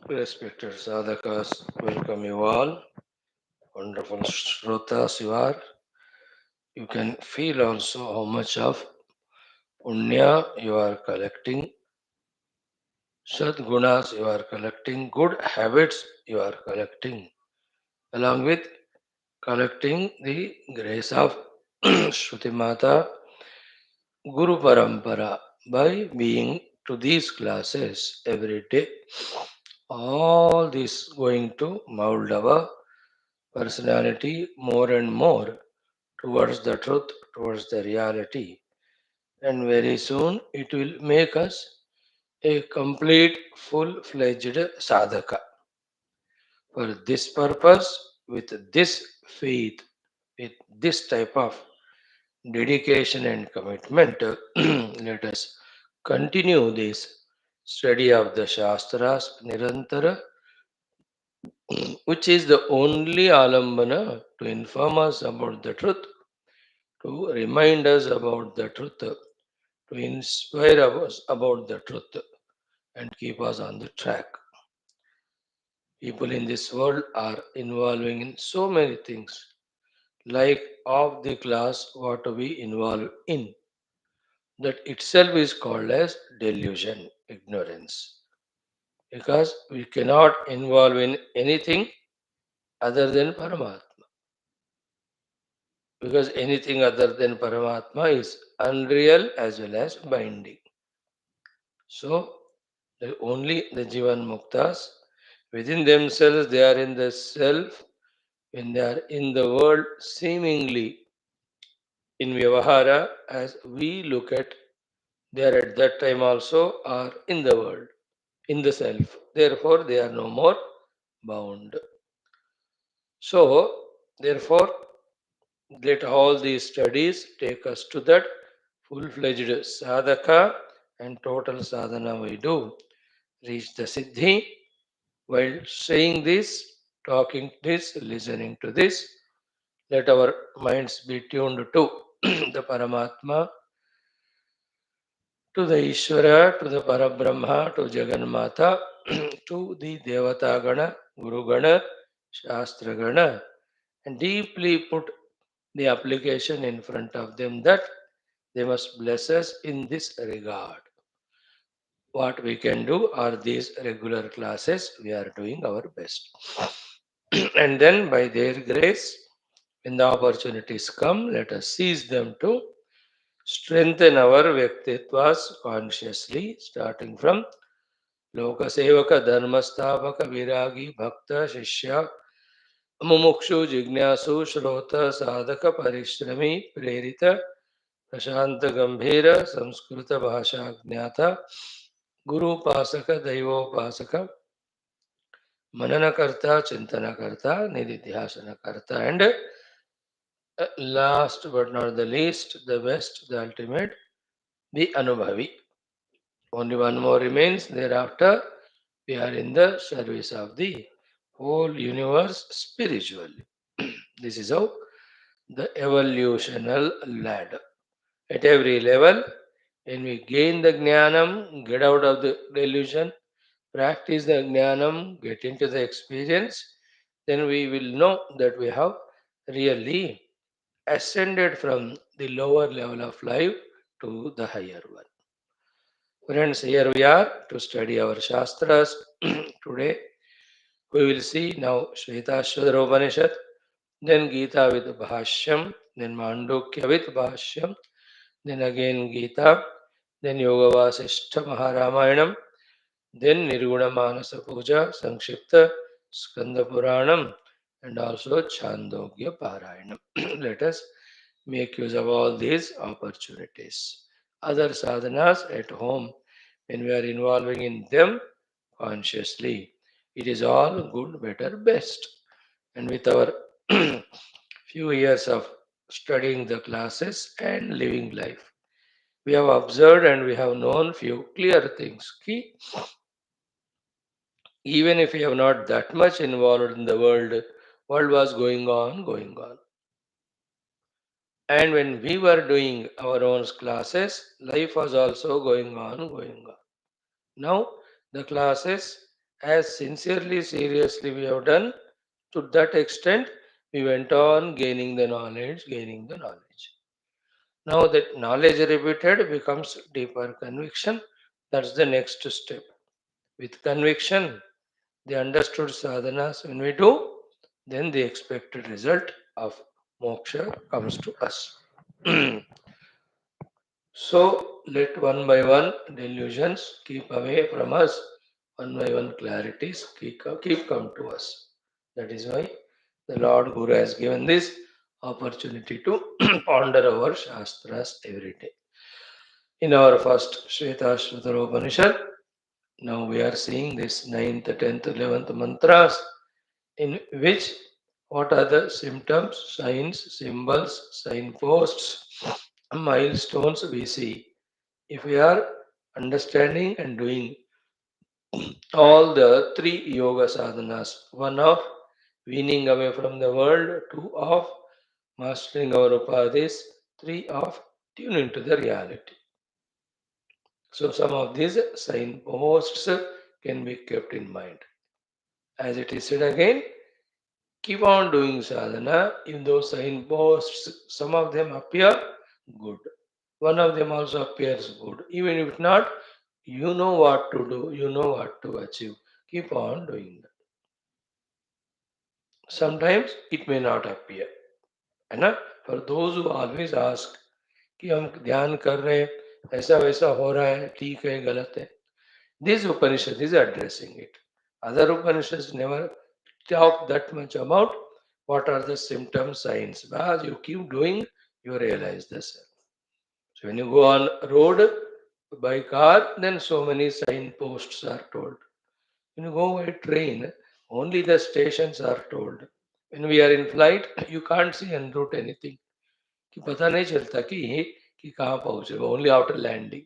Respected sadhakas, welcome you all. Wonderful shrotas you are. You can feel also how much of punya you are collecting, sadgunas you are collecting, good habits you are collecting, along with collecting the grace of Shruti Mata, Guru Parampara, by being to these classes every day. All this going to mold our personality more and more towards the truth, towards the reality. And very soon it will make us a complete, full fledged sadhaka. For this purpose, with this faith, with this type of dedication and commitment, let us continue this study of the Shastras Nirantara, which is the only alambana to inform us about the truth, to remind us about the truth, to inspire us about the truth, and keep us on the track. People in this world are involving in so many things, like of the class what we involve in. That itself is called as delusion, ignorance. Because we cannot involve in anything other than Paramatma. Because anything other than Paramatma is unreal as well as binding. So, only the Jivan Muktas, within themselves, they are in the self. When they are in the world, seemingly in Vyavahara, as we look at, they are at that time also are in the world, in the self. Therefore, they are no more bound. So, therefore, let all these studies take us to that full-fledged sadhaka and total sadhana we do. Reach the siddhi while saying this, talking this, listening to this. Let our minds be tuned to the Paramatma, to the Ishvara, to the Parabrahma, to Jagannatha, to the Devata Gana, Guru Gana, Shastra Gana, and deeply put the application in front of them that they must bless us in this regard. What we can do are these regular classes, we are doing our best. And then by their grace, when the opportunities come, let us seize them to strengthen our Vyaktitwas consciously, starting from Lokasevaka, Dharmasthavaka, Viragi, Bhakta, Shishya, Mumukshu, Jignasu, Shrota, Sadhaka, Parishrami, Prerita, Prashanta Gambhira, Samskrita Bhasha Gnata, Guru Pasaka, Daivo Pasaka, Mananakarta, Chintanakarta, Nididhyasanakarta, and last but not the least, the best, the ultimate, the Anubhavi. Only one more remains. Thereafter, we are in the service of the whole universe spiritually. This is how the evolutional ladder. At every level, when we gain the jnanam, get out of the delusion, practice the jnanam, get into the experience, then we will know that we have really ascended from the lower level of life to the higher one. Friends, here we are to study our Shastras. Today we will see now Shwethashwathara Upanishad, then Gita with Bhashyam, then Mandukya with Bhashyam, then again Gita, then Yoga Vasishtha Maharamayana, then Nirguna Manasa Puja, Sankshipta, Skanda Puranam, and also Chandogya Parayanam. Let us make use of all these opportunities. Other sadhanas at home, when we are involving in them consciously, it is all good, better, best. And with our few years of studying the classes and living life, we have observed and we have known few clear things. Ki, even if we have not that much involved in the world was going on, going on. And when we were doing our own classes, life was also going on, going on. Now, the classes, as sincerely, seriously we have done, to that extent, we went on gaining the knowledge, gaining the knowledge. Now that knowledge repeated becomes deeper conviction. That's the next step. With conviction, the understood sadhanas, when we do, then the expected result of moksha comes to us. So let one by one delusions keep away from us, one by one clarities keep come to us. That is why the Lord Guru has given this opportunity to ponder our Shastras every day. In our first Shwethashwathara Upanishad, now we are seeing this 9th, 10th, 11th mantras, in which what are the symptoms, signs, symbols, signposts, milestones we see. If we are understanding and doing all the three yoga sadhanas, one of weaning away from the world, two of mastering our upadhis, three of tuning to the reality. So some of these signposts can be kept in mind. As it is said again, keep on doing sadhana. If those signposts, some of them appear good, one of them also appears good. Even if not, you know what to do, you know what to achieve. Keep on doing that. Sometimes it may not appear. है ना? For those who always ask कि हम ध्यान कर रहे हैं, ऐसा वैसा हो रहा है, ठीक है, गलत है. This Upanishad is addressing it. Other Upanishads never talk that much about what are the symptoms, signs. As you keep doing, you realize this. So when you go on road by car, then so many signposts are told. When you go by train, only the stations are told. When we are in flight, you can't see en route anything. कि पता नहीं चलता कि कहाँ पहुँचे, only after landing.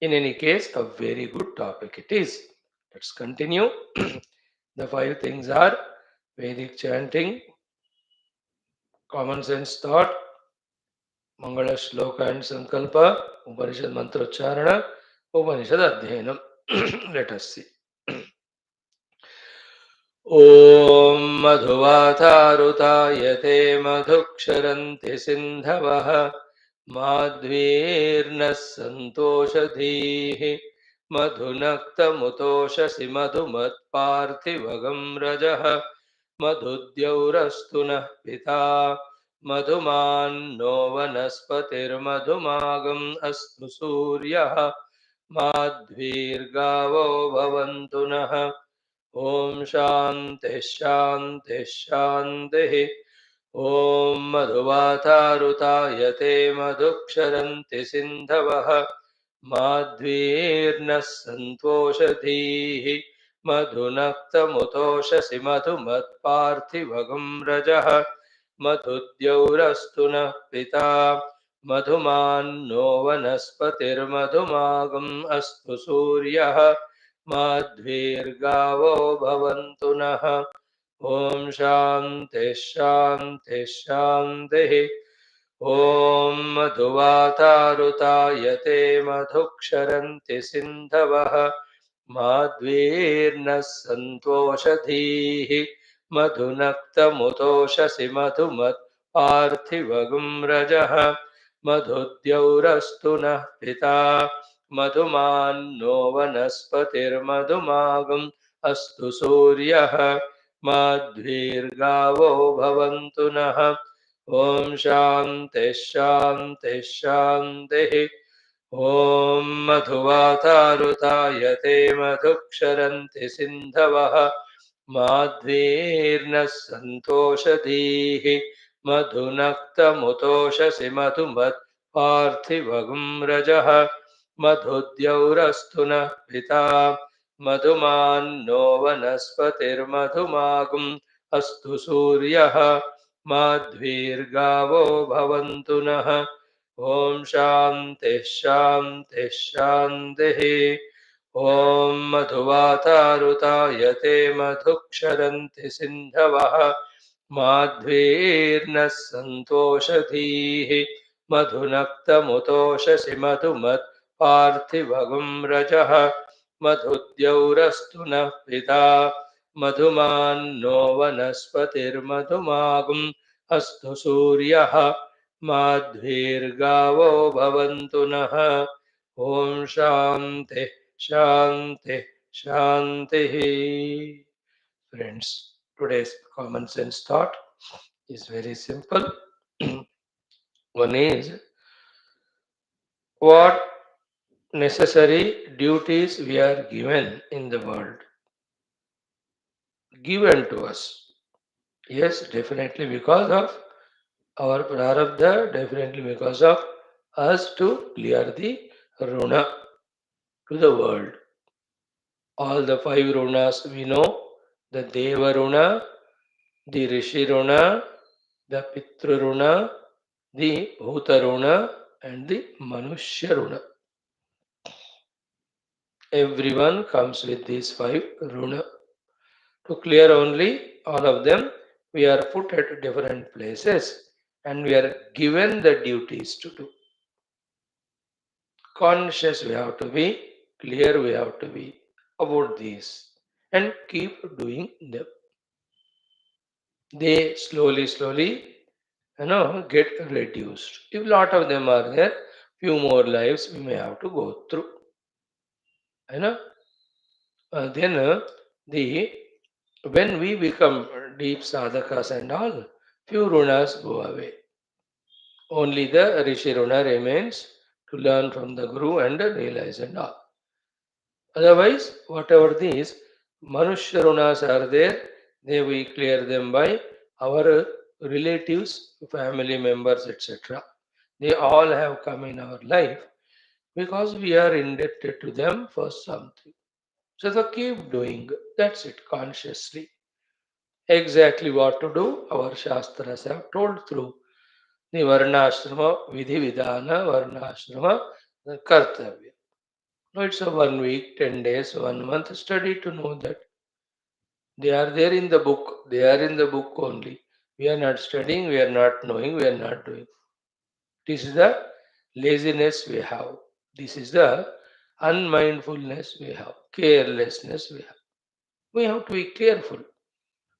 In any case, a very good topic it is. Let's continue. The five things are Vedic chanting, common sense thought, Mangala Shloka and Sankalpa, Upanishad Mantrocharana, Upanishad Adhyanam. Let us see. ॐ मधुवातारुतायते मधुक्षरन्ति सिन्धवः माध्वीर्नः सन्तोषधीः मधुनक्तमुतोषसि मधुमत्पार्थिवगं रजः मधुद्यौरस्तु नः पिता मधुमान्नो वनस्पतिर्मधुमागम् अस्तु सूर्यः माध्वीर्गावो भवन्तु नः ॐ शान्तिः शान्तिः शान्तिः ॐ मधुवातारुतायते मधुक्षरन्ति सिन्धवः माध्वीर्नः सन्तोषधीः मधुनक्तमुतोषसि मधुमत्पार्थिवगं रजः मधुद्यौरस्तु नः पिता मधुमान्नो वनस्पतिर्मधुमागम् अस्तु सूर्यः माध्वीर्गावो भवन्तु नः ॐ शान्तिः शान्तिः शान्तिः ॐ मधुवातारुतायते मधुक्षरन्ति सिन्धवः माध्वीर्नः सन्तोषधीः मधुनक्तमुतोषसि मधुमत्पार्थिवगं रजः मधुद्यौरस्तु नः पिता मधुमान्नो वनस्पतिर्मधुमागम् अस्तु सूर्यः माध्वीर्गावो भवन्तु नः ॐ शान्तिः शान्तिः शान्तिः ॐ मधुवातारुतायते मधुक्षरन्ति सिन्धवः माध्वीर्नः सन्तोषधीः मधुनक्तमुतोषसि मधुमत् पार्थिवगुं रजः मधुद्यौरस्तु नः पिता मधुमान्नो वनस्पतिर्मधुमागुम् अस्तु सूर्यः माध्वीर्गावो भवन्तु नः ॐ शान्तिः शान्तिः शान्तिः ॐ मधुवातारुतायते मधुक्षरन्ति सिन्धवः माध्वीर्नः सन्तोषधीः मधुनक्तमुतोषसि मधुमत् पार्थिवगुं रजः मधुद्यौरस्तु नः पिता मधुमान्नो वनस्पतिर्मधुमागुम् अस्तु सूर्यः माध्वीर्गावो भवन्तु नः ॐ शान्तिः शान्तिः शान्तिः. Friends, today's common sense thought is very simple. One is, what necessary duties we are given in the world, given to us. Yes, definitely because of our prarabdha, definitely because of us to clear the runa to the world. All the five runas we know, the Deva runa, the Rishi runa, the Pitru runa, the Bhuta runa, and the Manushya runa. Everyone comes with these five runa. To clear only all of them, we are put at different places and we are given the duties to do. Conscious we have to be, clear we have to be about these and keep doing them. They slowly, get reduced. If lot of them are there, few more lives we may have to go through. You know, then the when we become deep sadhakas and all, few runas go away. Only the Rishi runa remains to learn from the Guru and realize and all. Otherwise, whatever these Manushya runas are there, they we clear them by our relatives, family members, etc. They all have come in our life because we are indebted to them for something. So keep doing. That's it, consciously. Exactly what to do, our Shastras have told through the Varnashrama, Vidhi Vidhana, Varnashrama, the Kartavya. No, it's a 1 week, 10 days, 1 month study to know that. They are there in the book. They are in the book only. We are not studying, we are not knowing, we are not doing. This is the laziness we have. This is the unmindfulness we have, carelessness we have. We have to be careful.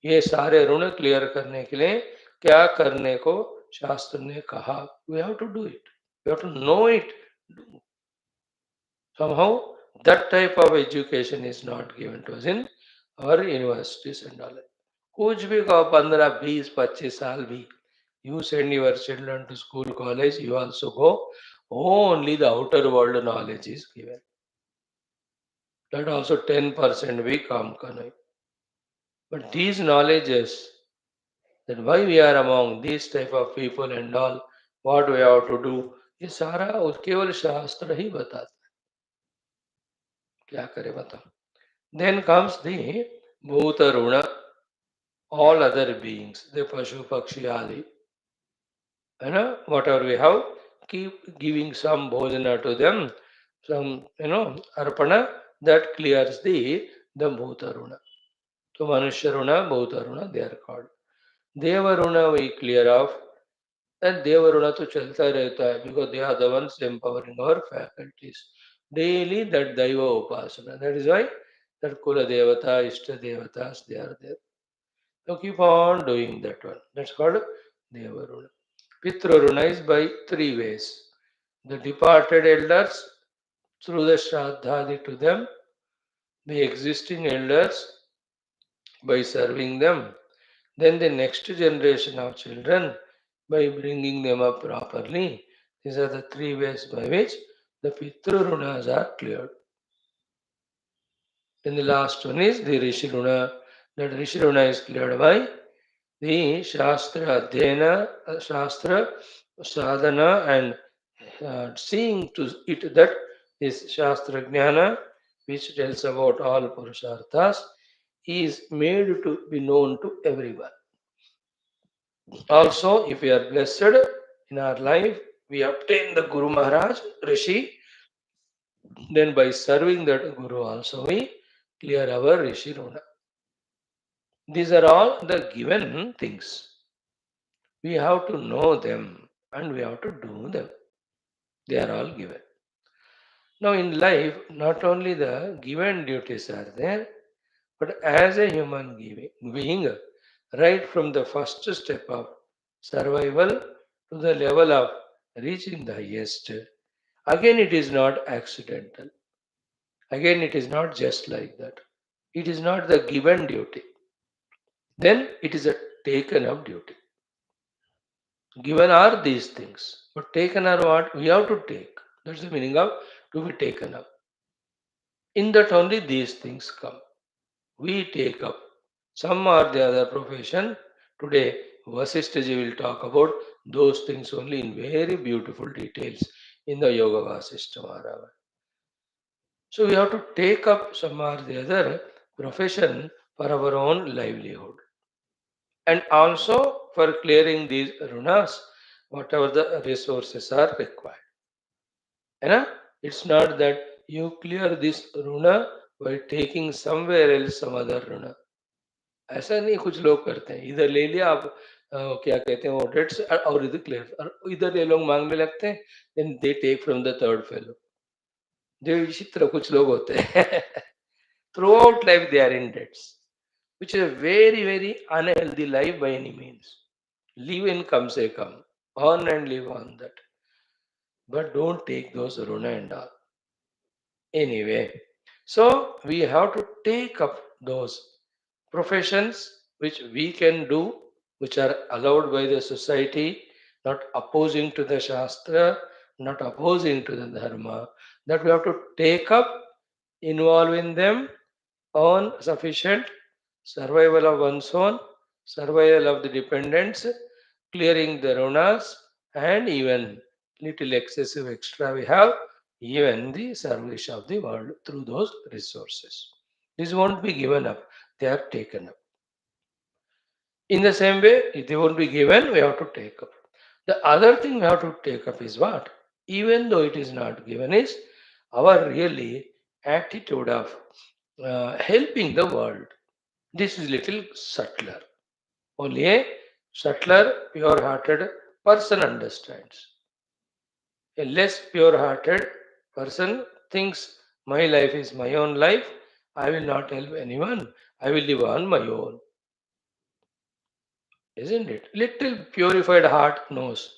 ये सारे ऋण clear करने के लिए क्या करने को शास्त्र ने कहा? We have to do it. We have to know it. Somehow that type of education is not given to us in our universities and all. कुछ भी कहो 15, 20, 25 साल भी, you send your children to school, college, you also go, only the outer world knowledge is given. That also 10% भी काम का नहीं. But these knowledges, that why we are among these type of people and all, what we have to do, ये सारा केवल शास्त्र ही बताता है. क्या करे बताओ. Then comes the bhuta runa, all other beings, the pashu pakshi adi, whatever we have, keep giving some bhojana to them, some arpana, that clears the bhuta runa. So manushya runa, bhuta runa, they are called. Deva runa we clear off, and Deva runa to chalta rehta hai, because they are the ones empowering our faculties. Daily that Daiva upasana. That is why that Kula Devata, Ishta Devatas, they are there. So keep on doing that one. That's called Deva runa. Pitru runa is by three ways. The departed elders, through the Shraddhadi to them, the existing elders by serving them, then the next generation of children by bringing them up properly. These are the three ways by which the Pitru runas are cleared. Then the last one is the Rishi runa. That Rishi Runa is cleared by the Shastra Adhyana, Shastra Sadhana, and seeing to it that this Shastra Jnana, which tells about all Purusharthas, is made to be known to everyone. Also, if we are blessed in our life, we obtain the Guru Maharaj, Rishi, then by serving that Guru also we clear our Rishi Runa. These are all the given things. We have to know them and we have to do them. They are all given. Now, in life, not only the given duties are there, but as a human being, right from the first step of survival to the level of reaching the highest, again it is not accidental. Again, it is not just like that. It is not the given duty. Then it is a taken up duty. Given are these things, but taken are what we have to take. That's the meaning of to be taken up. In that only these things come. We take up some or the other profession. Today, Vasishtaji will talk about those things only in very beautiful details in the Yoga Vasishta Maharava. So we have to take up some or the other profession for our own livelihood. And also for clearing these runas, whatever the resources are required. And it's not that you clear this runa by taking somewhere else some other runa. ऐसा नहीं कुछ लोग करते हैं इधर ले लिया आप क्या कहते हैं वो डेट्स और इधर क्लियर और इधर ये लोग मांगने लगते हैं then they take from the third fellow जो विचित्र कुछ लोग होते हैं throughout life they are in debts which is a very, very unhealthy life by any means. Live in come say come. On and live on that. But don't take those runa and all. Anyway, so we have to take up those professions which we can do, which are allowed by the society, not opposing to the Shastra, not opposing to the Dharma, that we have to take up, involve in them on sufficient survival of one's own, survival of the dependents, clearing the runas, and even little excessive extra we have, even the service of the world through those resources. This won't be given up, they are taken up. In the same way, if they won't be given, we have to take up. The other thing we have to take up is what? Even though it is not given, is our really attitude of helping the world. This is little subtler. Only a subtler, pure-hearted person understands. A less pure-hearted person thinks my life is my own life. I will not help anyone. I will live on my own. Isn't it? Little purified heart knows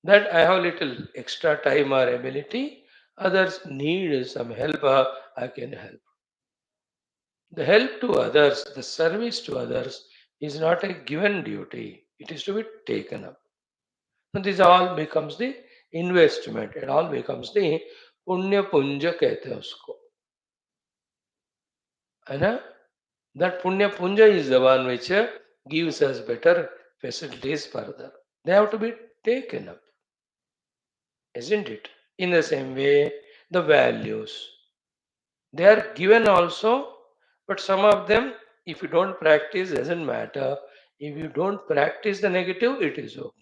that I have little extra time or ability. Others need some help. I can help. The help to others, the service to others is not a given duty. It is to be taken up. And this all becomes the investment. It all becomes the punya punja कहते हैं उसको है ना that punya punja is the one which gives us better facilities further. They have to be taken up, isn't it? In the same way, the values they are given also, but some of them, if you don't practice, doesn't matter. If you don't practice the negative, it is okay.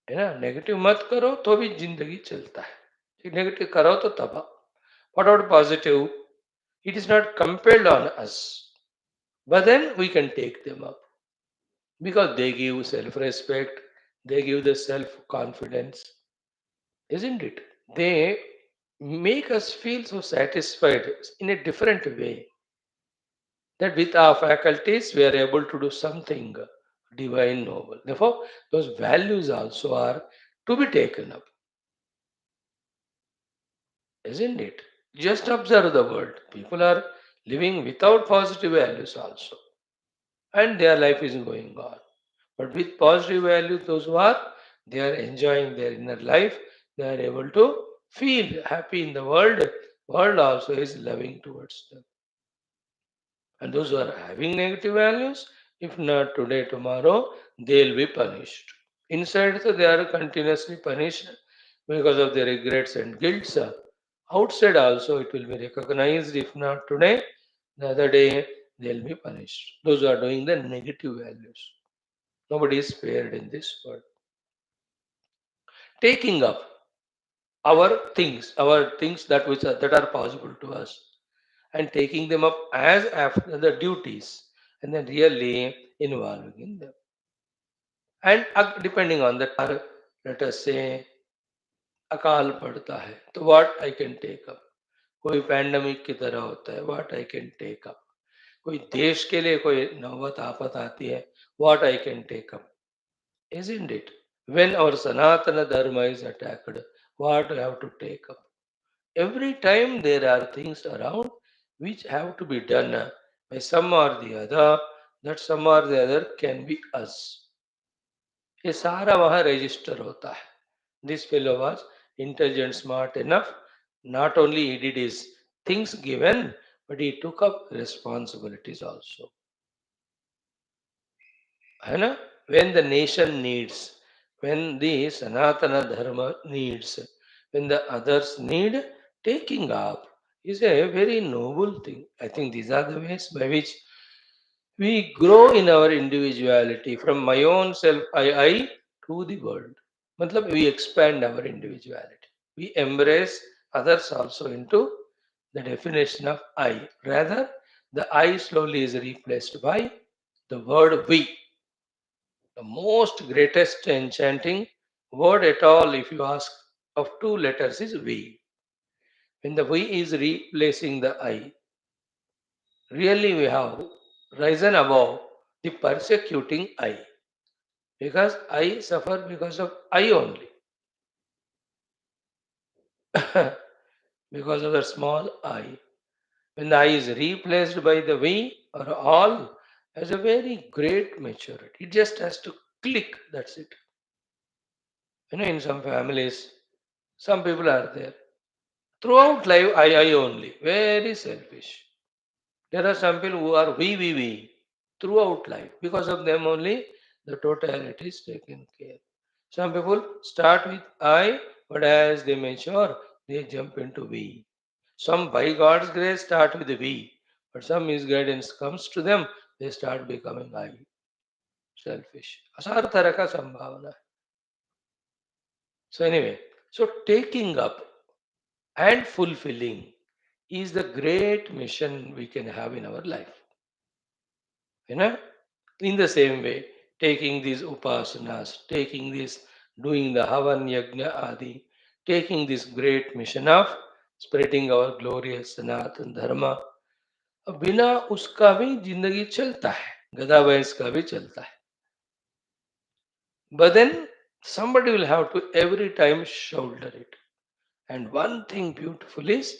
है ना negative मत करो तो भी जिंदगी चलता है negative करो तो तबाह what about positive it is not compelled on us but then we can take them up because they give self-respect they give the self-confidence isn't it they make us feel so satisfied in a different way that with our faculties we are able to do something divine noble therefore those values also are to be taken up isn't it? Just observe the world. People are living without positive values also, and their life is going on. But with positive values, those who are they are enjoying their inner life. They are able to feel happy in the world. World also is loving towards them. And those who are having negative values, if not today, tomorrow, they'll be punished. Inside, so they are continuously punished because of their regrets and guilts. Outside also, it will be recognized. If not today, the other day, they'll be punished. Those who are doing the negative values. Nobody is spared in this world. Taking up our things that are possible to us, and taking them up as after the duties, and then really involving in them. And depending on the let us say अकाल पड़ता है तो what I can take up, कोई pandemic की तरह होता है what I can take up, कोई देश के लिए कोई नौबत आफत आती है what I can take up, isn't it? When our Sanatana Dharma is attacked, what we have to take up? Every time there are things around which have to be done by some or the other, that some or the other can be us. ये सारा वहाँ register होता है. This fellow was intelligent, smart enough. Not only he did his things given, but he took up responsibilities also. है ना? When the nation needs, when the Sanatana Dharma needs, when the others need, taking up is a very noble thing. I think these are the ways by which we grow in our individuality from my own self, I to the world. Matlab, we expand our individuality. We embrace others also into the definition of I. Rather, the I slowly is replaced by the word we. The most greatest enchanting word at all, if you ask, of two letters is we. When the we is replacing the I, really we have risen above the persecuting I. Because I suffer because of I only. Because of the small I. When the I is replaced by the we or all, has a very great maturity. It just has to click, that's it. In some families, some people are there. Throughout life, I only. Very selfish. There are some people who are we throughout life. Because of them only, the totality is taken care. Some people start with I, but as they mature, they jump into we. Some, by God's grace, start with we, but some misguidance comes to them, they start becoming I, selfish. असार तरह का संभावना है. So anyway, so taking up and fulfilling is the great mission we can have in our life. You know, in the same way, taking these upasanas, taking this, doing the Havan Yajna Adi, taking this great mission of spreading our glorious Sanatan Dharma, अब बिना उसका भी जिंदगी चलता है, गधा भैंस का भी चलता है. But then somebody will have to every time shoulder it. And one thing beautiful is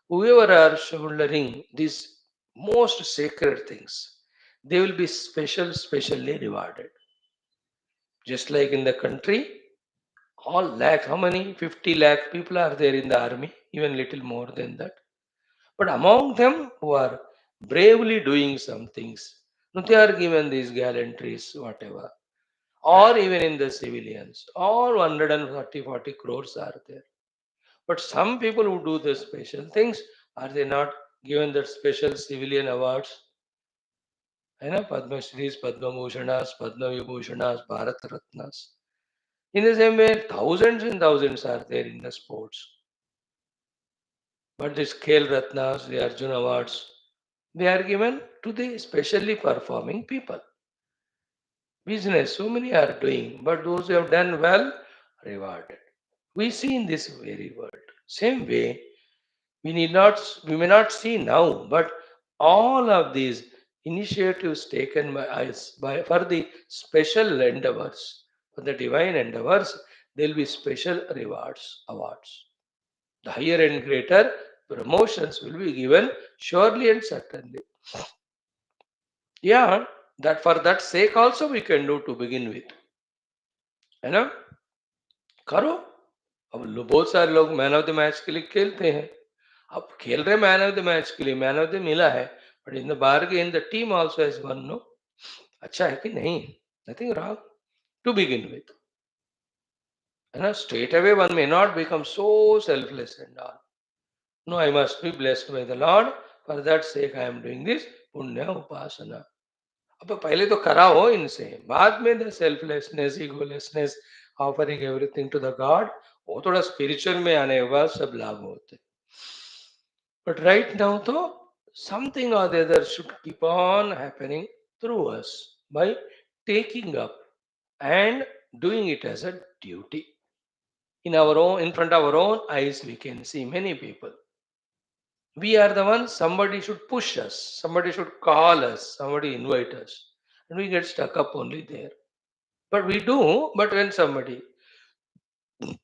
whoever are shouldering these most sacred things, they will be specially rewarded. Just like in the country, all lakh, how many? 50 lakh people are there in the army, even little more than that. But among them who are bravely doing some things, they are given these gallantries, whatever. Or even in the civilians, all 140 crores are there. But some people who do the special things, are they not given that special civilian awards? Padma Shris, Padma Bhushanas, Padma Vibhushanas, Bharat Ratnas. In the same way, thousands and thousands are there in the sports. But these Khel Ratnas, the Arjuna Awards, they are given to the specially performing people. Business, so many are doing, but those who have done well, rewarded. We see in this very world. Same way, we may not see now, but all of these initiatives taken by us for the special endeavors, for the divine endeavors, there will be special awards. The higher and greater promotions will be given surely and certainly. Yeah, that for that sake also we can do to begin with. है ना? करो. अब बहुत सारे लोग man of the match के लिए खेलते हैं. अब खेल रहे मैन ऑफ द मैच के लिए, मैन ऑफ द मिला है, But in the bargain, the team also has won, no? अच्छा है कि नहीं? Nothing wrong to begin with. Straight away one may not become so selfless and all. No, I must be blessed by the Lord. For that sake, I am doing this punya upasana. अब पहले तो कराओ इनसे, बाद में the selflessness, egolessness, offering everything to the god, वो थोड़ा spiritual में आने के बाद सब लागू होते. बट राइट नाउ तो something or the other should keep on happening through us by taking up and doing it as a duty. In our own, in front of our own eyes, we can see many people. We are the ones, somebody should push us, somebody should call us, somebody invite us, and we get stuck up only there. But we do, but when somebody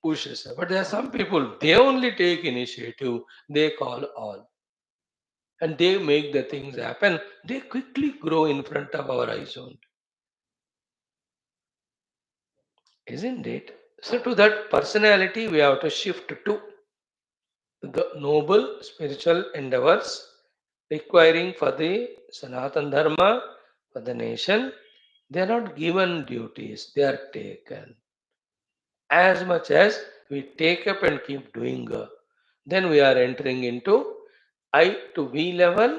pushes us. But there are some people, they only take initiative, they call all, and they make the things happen. They quickly grow in front of our eyes only. Isn't it? So to that personality, we have to shift to the noble spiritual endeavors requiring for the Sanatan Dharma, for the nation. They are not given duties, they are taken. As much as we take up and keep doing, then we are entering into I to we level,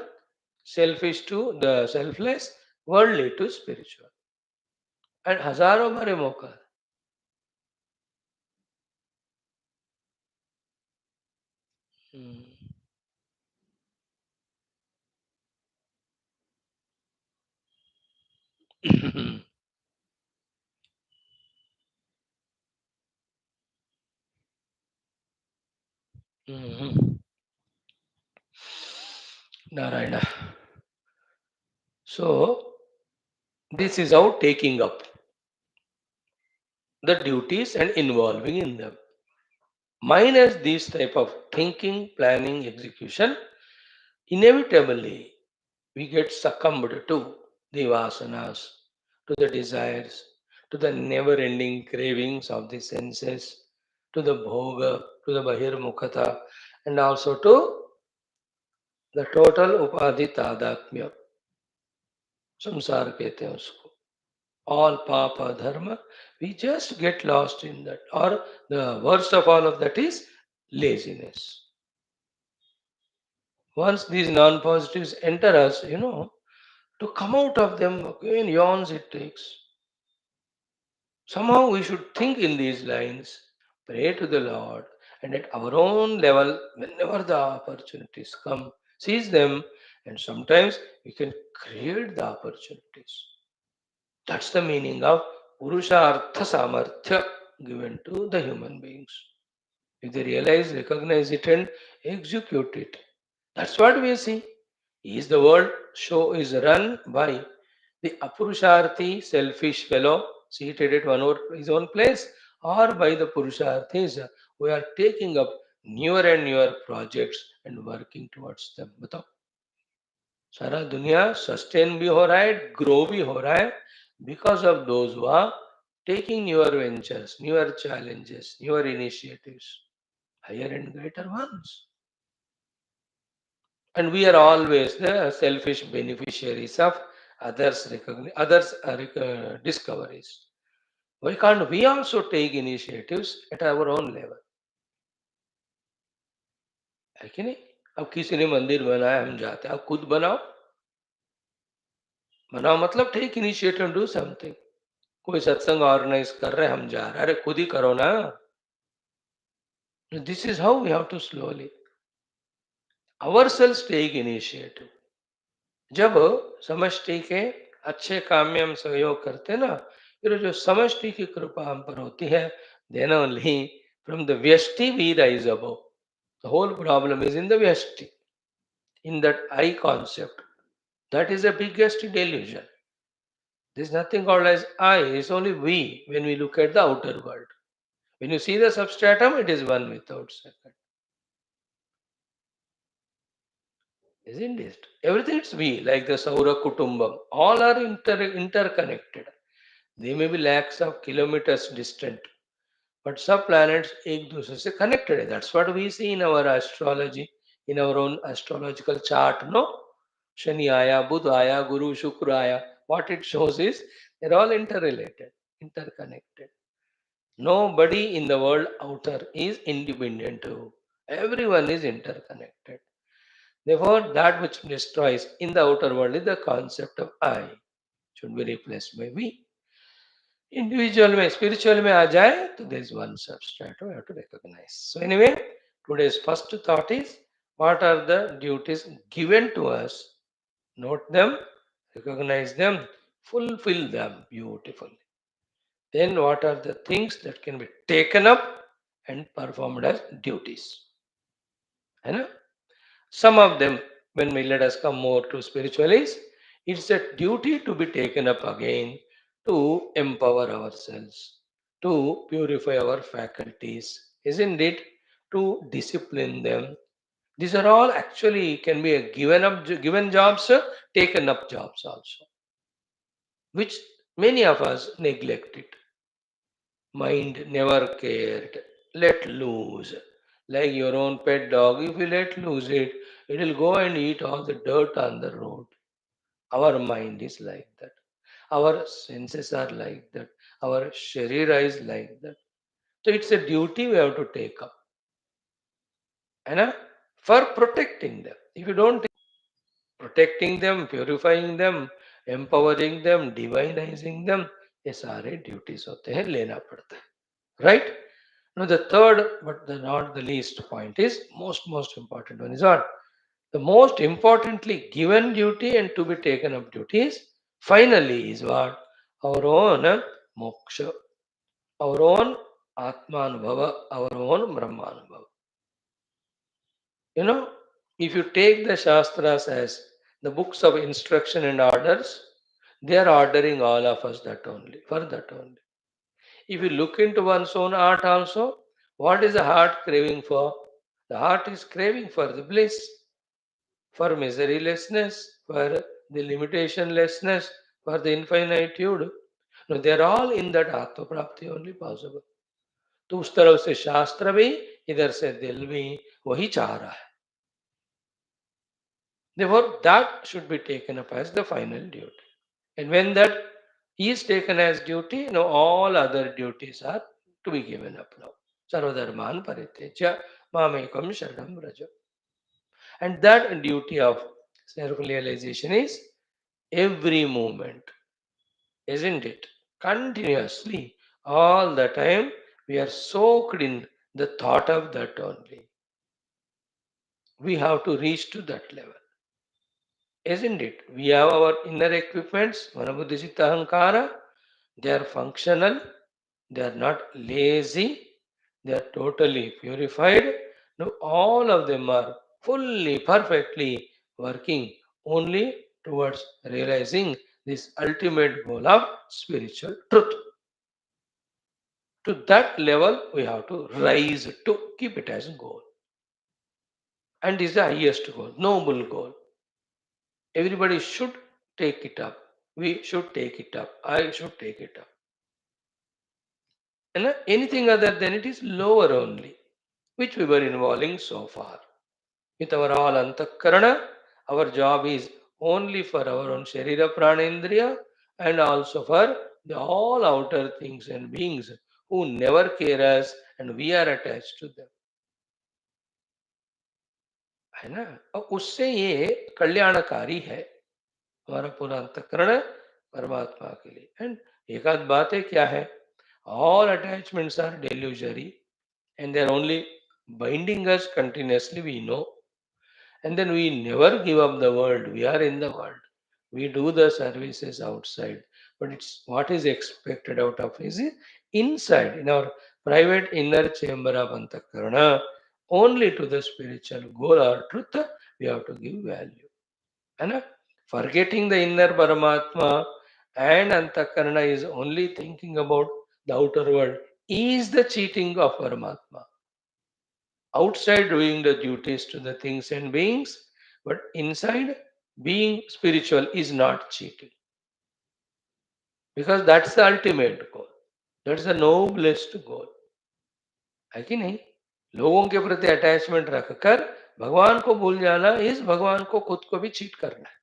selfish to the selfless, worldly to spiritual. And हजारों बारे मौका. Hmm. Mhm. Narayana. So this is how taking up the duties and involving in them. Minus this type of thinking, planning, execution, inevitably we get succumbed to the vasanas, to the desires, to the never ending cravings of the senses, to the bhoga, to the bahirmukhata, and also to the total upadhi tadatmya. Samsara कहते हैं उसको. All papa dharma, we just get lost in that. Or the worst of all of that is laziness. Once these non-positives enter us, to come out of them again yawns it takes. Somehow we should think in these lines, pray to the Lord, and at our own level, whenever the opportunities come, seize them, and sometimes we can create the opportunities. That's the meaning of Purushartha Samarthya given to the human beings. If they realize, recognize it, and execute it, that's what we see. Is the world show is run by the apurusharthi, selfish fellow seated at his own place, or by the purusharthis who are taking up newer and newer projects and working towards them. बताओ, सारा दुनिया sustain भी हो रहा है, grow भी हो रहा है, because of those who are taking newer ventures, newer challenges, newer initiatives, higher and greater ones. And we are always the selfish beneficiaries of others' discoveries. Why can't we also take initiatives at our own level? है कि नहीं? अब किसी ने मंदिर बनाया, हम जाते हैं, अब खुद बनाओ. बनाओ मतलब टेक इनिशिएटिव, डू समथिंग. कोई सत्संग ऑर्गेनाइज कर रहे हैं, हम जा रहे हैं, अरे खुद ही करो ना. This is how we have to slowly ourselves take initiative. जब समष्टि के अच्छे काम में हम सहयोग करते हैं ना, फिर जो समष्टि की कृपा हम पर होती है, देन ओनली फ्रॉम द व्यष्टि we rise above. The whole problem is in the व्यष्टि, in that I concept. That is the biggest delusion. There is nothing called as I, it's only we when we look at the outer world. When you see the substratum, it is one without second. Isn't it? Everything is we, like the Saura Kutumbam. All are interconnected. They may be lakhs of kilometers distant, but सब planets एक दूसरे से connected है. That's what we see in our astrology, in our own astrological chart, no? Shani Aya, Budh Aya, Guru, Shukra Aya. What it shows is they're all interrelated, interconnected. Nobody in the world outer is independent to. Everyone is interconnected. Therefore, that which destroys in the outer world is the concept of I. Should be replaced by we. Individual में spiritual में आ जाए तो there is one substrate we have to recognise so anyway today's first thought is what are the duties given to us, note them, recognize them, fulfill them beautifully. Then what are the things that can be taken up and performed as duties, है ना? Some of them, when we let us come more to spiritualists, it's a duty to be taken up again to empower ourselves, to purify our faculties, isn't it? To discipline them. These are all actually can be a given jobs, taken up jobs also, which many of us neglect it. Mind never cared. Let loose. Like your own pet dog, if you let loose it, it will go and eat all the dirt on the road. Our mind is like that. Our senses are like that. Our sharira is like that. So it's a duty we have to take up. And for protecting them. If you don't protecting them, purifying them, empowering them, divinizing them, ये सारे duties होते हैं, लेना पड़ता है. Right? Now the third, but not the least point is most important one is what? The most importantly given duty and to be taken up duties finally is what? Our own moksha, our own atmanubhava, our own brahmanubhava. You know, if you take the Shastras as the books of instruction and orders, they are ordering all of us that only, for that only. If you look into one's own heart also, what is the heart craving for? The heart is craving for the bliss, for miserylessness, for the limitationlessness, for the infinitude. No, they are all in that Atma Prapti only possible. तो उस तरफ से शास्त्र भी इधर से दिल भी वही चाह रहा है. Therefore, that should be taken up as the final duty. And when that is taken as duty, now all other duties are to be given up now. Sarvadharman paritejya mamekam sharanam vraja. And that duty of self-realization is every moment, isn't it? Continuously, all the time, we are soaked in the thought of that only. We have to reach to that level. Isn't it? We have our inner equipments, Manabuddhicitta Ahankara, they are functional, they are not lazy, they are totally purified. Now, all of them are fully, perfectly working only towards realizing this ultimate goal of spiritual truth. To that level, we have to rise to keep it as a goal. And is the highest goal, noble goal. Everybody should take it up. We should take it up. I should take it up. And anything other than it is lower only, which we were involving so far. With our all antakarana, our job is only for our own sharira pranendriya and also for the all outer things and beings who never care us and we are attached to them. है ना? और उससे ये कल्याणकारी है हमारा पूरा अंतःकरण परमात्मा के लिए. एंड एक आध बात है क्या है, all attachments are delusory and they are only binding us continuously, we know. And then we never give up the world, we are in the world, we do the services outside, but it's what is expected out of is inside in our private inner chamber of antakarana. Only to the spiritual goal or truth we have to give value. And forgetting the inner Paramatma and Antakarana is only thinking about the outer world is the cheating of Paramatma. Outside doing the duties to the things and beings, but inside being spiritual is not cheating. Because that's the ultimate goal. That's the noblest goal. है कि नहीं? लोगों के प्रति attachment रखकर भगवान को भूल जाना इस भगवान को खुद को भी चीट करना है.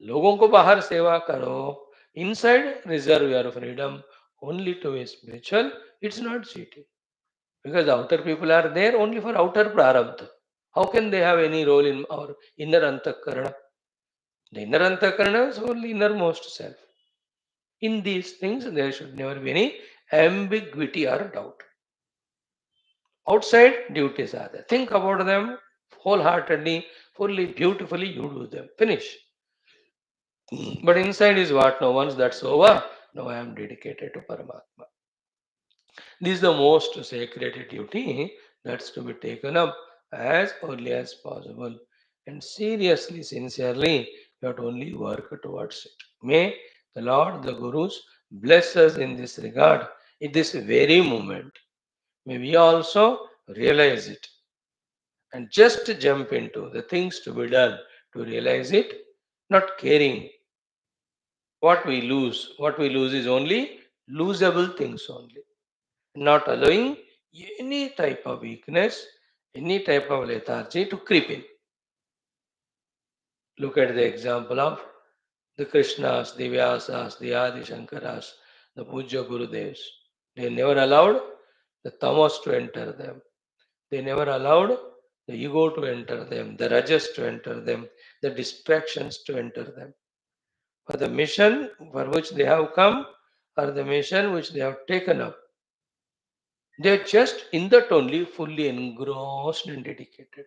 लोगों को बाहर सेवा करो, inside reserve your freedom only to be spiritual. It's not cheating because outer people are there only for outer prarabdha. How can they have any role in our inner antakarana? The inner antakarana is only innermost self. In these things, there should never be any ambiguity or doubt. Outside duties are there. Think about them wholeheartedly, fully, beautifully, you do them. Finish. But inside is what? Now, once that's over, now I am dedicated to Paramatma. This is the most sacred duty that's to be taken up as early as possible. And seriously, sincerely, you have to only work towards it. May the Lord, the Gurus, bless us in this regard, in this very moment. May we also realize it and just jump into the things to be done to realize it, not caring what we lose. What we lose is only losable things only, not allowing any type of weakness, any type of lethargy to creep in. Look at the example of the Krishnas, the Vyasas, the Adi Shankaras, the Puja Gurudevs. They never allowed the tamas to enter them. They never allowed the ego to enter them, the rajas to enter them, the distractions to enter them. For the mission for which they have come or the mission which they have taken up, they are just in that only fully engrossed and dedicated.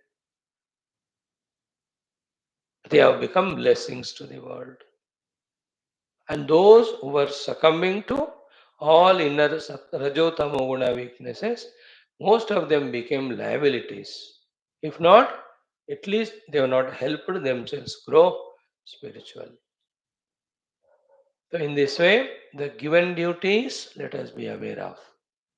They have become blessings to the world. And those who were succumbing to all inner rajotama guna weaknesses, most of them became liabilities. If not, at least they have not helped themselves grow spiritually. So, in this way, the given duties let us be aware of.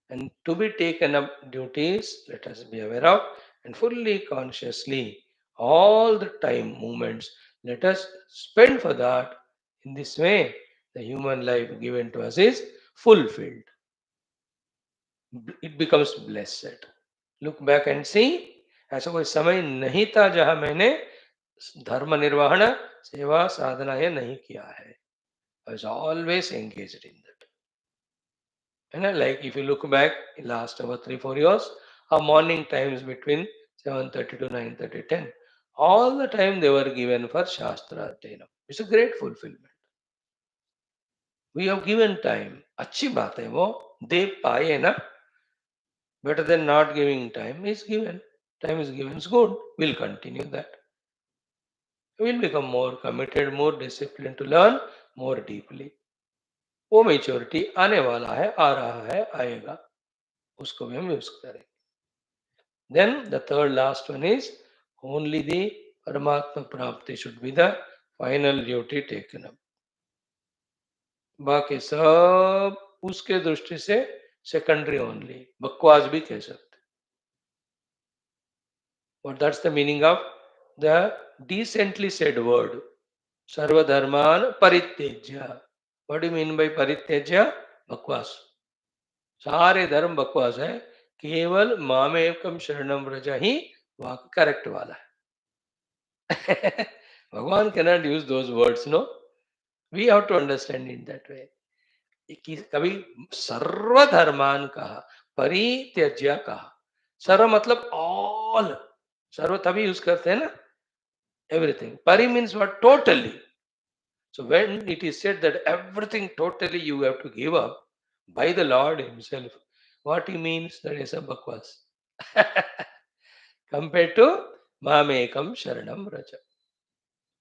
And to be taken up duties, let us be aware of and fully consciously all the time movements. Let us spend for that. In this way, the human life given to us is fulfilled. It becomes blessed. Look back and see. ऐसा कोई समय नहीं था जहां मैंने धर्म निर्वहन सेवा साधना ये नहीं किया है. I was always engaged in that. And like if you look back in last about 3-4 years, our morning times between 7:30 to 9:30, 10, all the time they were given for Shastra Adhyayana. It's a great fulfillment. We have given time. अच्छी बात है वो दे पाए ना. Better than not giving time is given. Time is given. It's good. We'll continue that. We'll become more committed, more disciplined to learn more deeply. वो maturity आने वाला है, आ रहा है, आएगा. उसको भी हम यूज करें. Then the third last one is only the Paramatma Prapti should be the final duty taken up. बाकी सब उसके दृष्टि से सेकेंडरी ओनली, बकवास भी कह सकते. But that's the meaning of the decently said word. Sarvadharman Parityajya. What do you mean by Parityajya? बकवास. सारे धर्म बकवास है, केवल मामेकम शरणम व्रज ही वाक्य करेक्ट वाला है. Bhagavan cannot use those words, no? We have to understand it that way. कभी सर्वधर्मान कहा, परित्यज्य कहा. सर्व मतलब ऑल. सर्व तभी यूज करते हैं ना, एवरीथिंग. परि means what? Totally. So when it is said that everything totally you have to give up by the Lord Himself, what He means that is a bakwas. Compared to Mamekam Sharanam Raja.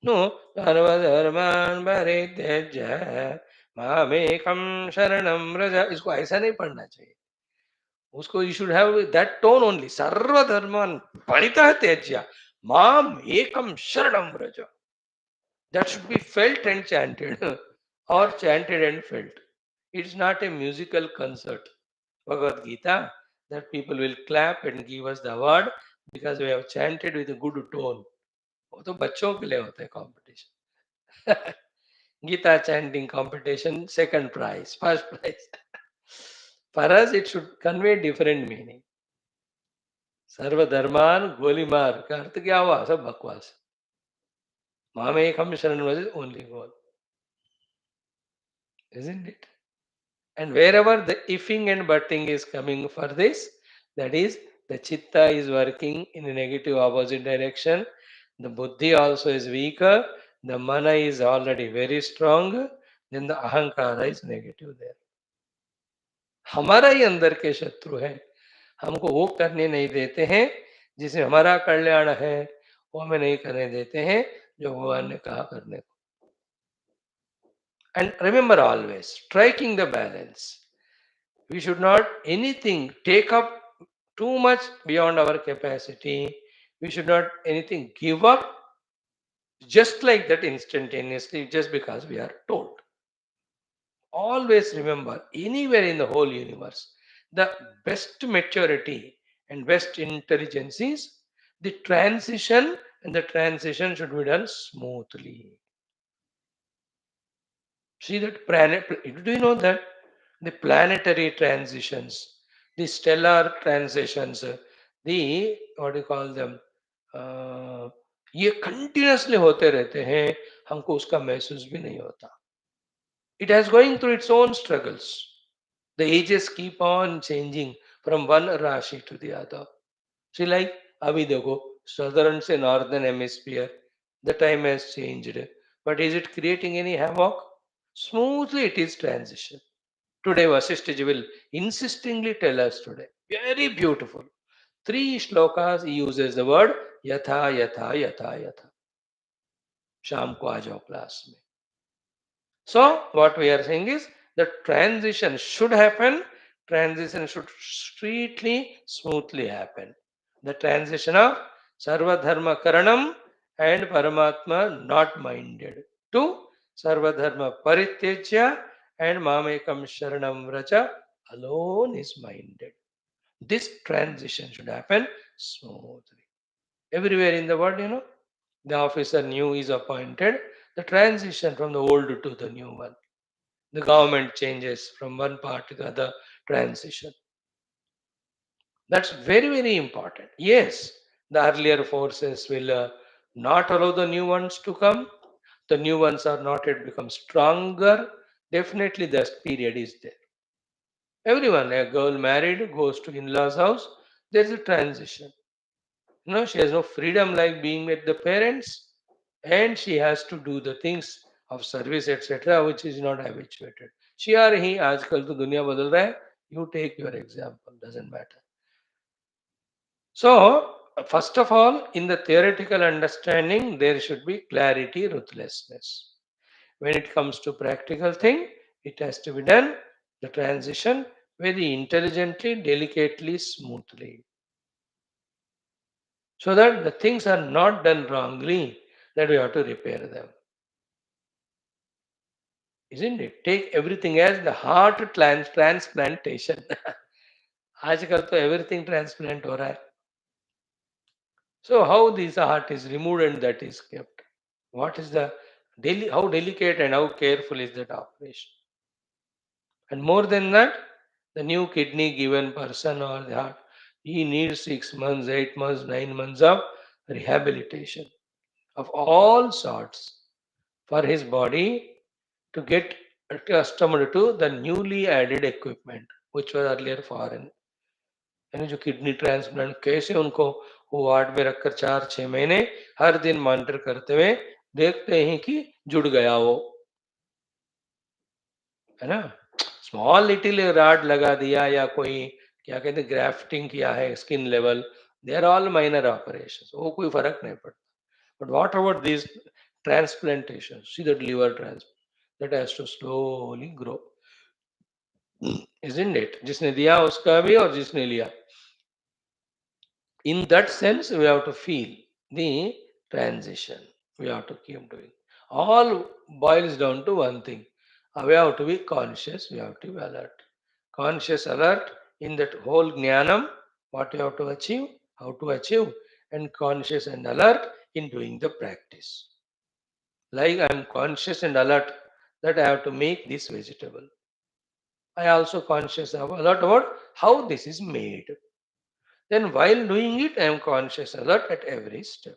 No, सर्वधर्मान परित्यज्य मामेकम शरणम व्रज. इसको ऐसा नहीं पढ़ना चाहिए. उसको you should have that tone only. सर्वधर्मान परित्यज्य माम एकम शरणम Vraj. That should be felt and chanted or chanted and felt. It's not a musical concert, Bhagavad Gita, that people will clap and give us the award because we have chanted with a good tone. वो तो बच्चों के लिए होता है competition. Gita chanting competition, second prize, first prize. For us, it should convey different meaning. सर्वधर्मान गोली मार का अर्थ क्या हुआ? सब बकवास. Mamekam Sharanam was his only goal, isn't it? And wherever the ifing and butting is coming for this, that is, the chitta is working in a negative opposite direction, the buddhi also is weaker, the mana is already very strong, then the ahankara is negative there. हमारा ही अंदर के शत्रु है, हमको वो करने नहीं देते हैं जिसमें हमारा कल्याण है, वो हमें नहीं करने देते हैं जो भगवान ने कहा करने को. And remember always, striking the balance. We should not anything take up too much beyond our capacity. We should not anything give up just like that instantaneously just because we are told. Always remember, anywhere in the whole universe, the best maturity and best intelligence is the transition, and the transition should be done smoothly. See that planet, do you know that the planetary transitions, the stellar transitions, the what do you call them, ये continuously होते रहते हैं, हमको उसका महसूस भी नहीं होता. It has going through its own struggles. The ages keep on changing from one Rashi to the other. See, like अभी देखो, southern से northern hemisphere, the time has changed. But is it creating any havoc? Smoothly it is transition. Today Vasishtha will insistingly tell us today. Very beautiful. 3 shlokas he uses the word yatha yatha yatha yatha. शाम को आ जाओ class में. So, what we are saying is the transition should happen, transition should streetly, smoothly happen. The transition of Sarva Dharma Karanam and Paramatma not minded to Sarva Dharma Parityajya and Mamekam Sharanam Vraja alone is minded. This transition should happen smoothly. Everywhere in the world, the officer new is appointed, the transition from the old to the new one, the government changes from one part to the other, transition. That's very, very important. Yes, the earlier forces will not allow the new ones to come. The new ones are not yet become stronger. Definitely, the period is there. Everyone, a girl married goes to in-laws house. There is a transition. She has no freedom like being with the parents, and she has to do the things of service, etc., which is not habituated. She or he, आजकल तो दुनिया बदल रहा है. You take your example, doesn't matter. So, first of all, in the theoretical understanding, there should be clarity, ruthlessness. When it comes to practical thing, it has to be done, the transition, very intelligently, delicately, smoothly. So that the things are not done wrongly, that we have to repair them. Isn't it? Take everything as the heart transplantation. आजकल तो everything transplant हो रहा है. So how this heart is removed and that is kept? What is the how delicate and how careful is that operation? And more than that, the new kidney given person or the heart, he needs 6 months, 8 months, 9 months of rehabilitation of all sorts for his body to get accustomed to the newly added equipment, which was earlier foreign. यानी जो kidney transplant कैसे उनको वो ward में रखकर 4-6 महीने हर दिन monitor करते हुए देखते हैं कि जुड़ गया वो, है ना. स्मॉल लिटिल राड लगा दिया या कोई क्या कहते हैं ग्राफ्टिंग किया है skin level, they are all minor operations, वो कोई फर्क नहीं पड़ता. But what about this transplantation, see that liver transplant that has to slowly grow, isn't it? जिसने दिया उसका भी और जिसने लिया. In that sense, we have to feel the transition. We have to keep doing. All boils down to one thing. We have to be conscious, we have to be alert. Conscious, alert in that whole jnanam, what you have to achieve, how to achieve, and conscious and alert in doing the practice. Like I am conscious and alert that I have to make this vegetable. I also conscious and alert about how this is made. Then while doing it, I am conscious alert at every step.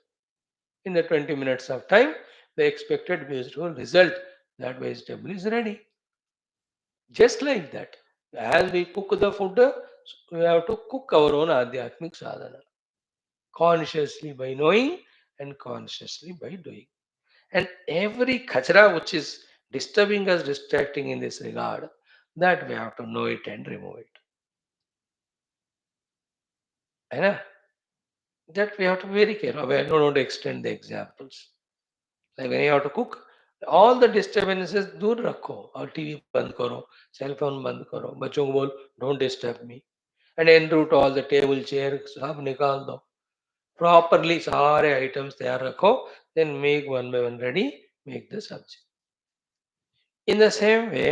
In the 20 minutes of time, the expected beautiful result. That vegetable is ready. Just like that, as we cook the food, we have to cook our own Adhyatmic sadhana consciously by knowing and consciously by doing. And every kachra which is disturbing us, distracting in this regard, that we have to know it and remove it. And that we have to be very careful. I don't want to extend the examples. Like when you have to cook, all the disturbances दूर रखो और TV बंद करो, cell phone बंद करो, बच्चों को बोल don't disturb me and en route all the table chair सब निकाल दो प्रॉपरली सारे आइटम्स तैयार रखो then make one by one ready make the sabzi in the same way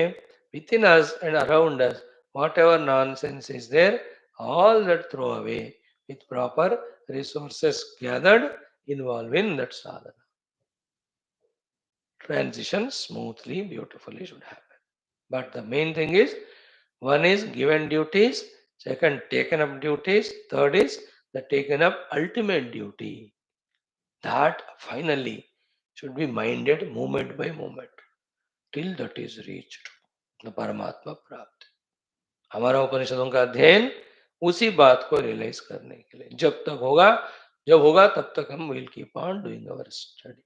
within us and around us whatever nonsense is there all that throw away with proper resources gathered involved in that sadhana transition smoothly, beautifully should happen. But the main thing is one is given duties, second, taken up duties, third is the taken up ultimate duty. That finally should be minded moment by moment till that is reached. The Paramatma Prapti. हमारा उपनिषदों का अध्ययन उसी बात को realise करने के लिए जब होगा तब तक हम will keep on doing our study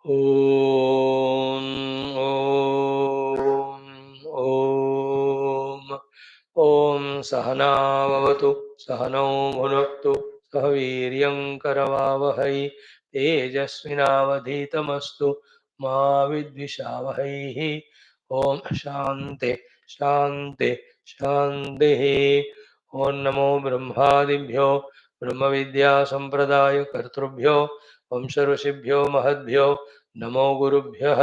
ॐ ॐ ॐ ॐ सहनाववतु सहनौ भुनक्तु सह वीर्यं करवावहै तेजस्विनावधीतमस्तु मा विद्विषावहैः ॐ शान्ति शान्ति शान्तिः ॐ नमो ब्रह्मादिभ्यो ब्रह्मविद्यासम्प्रदायकर्तृभ्यो वंशऋषिभ्यो महद्भ्यो नमो गुरुभ्यः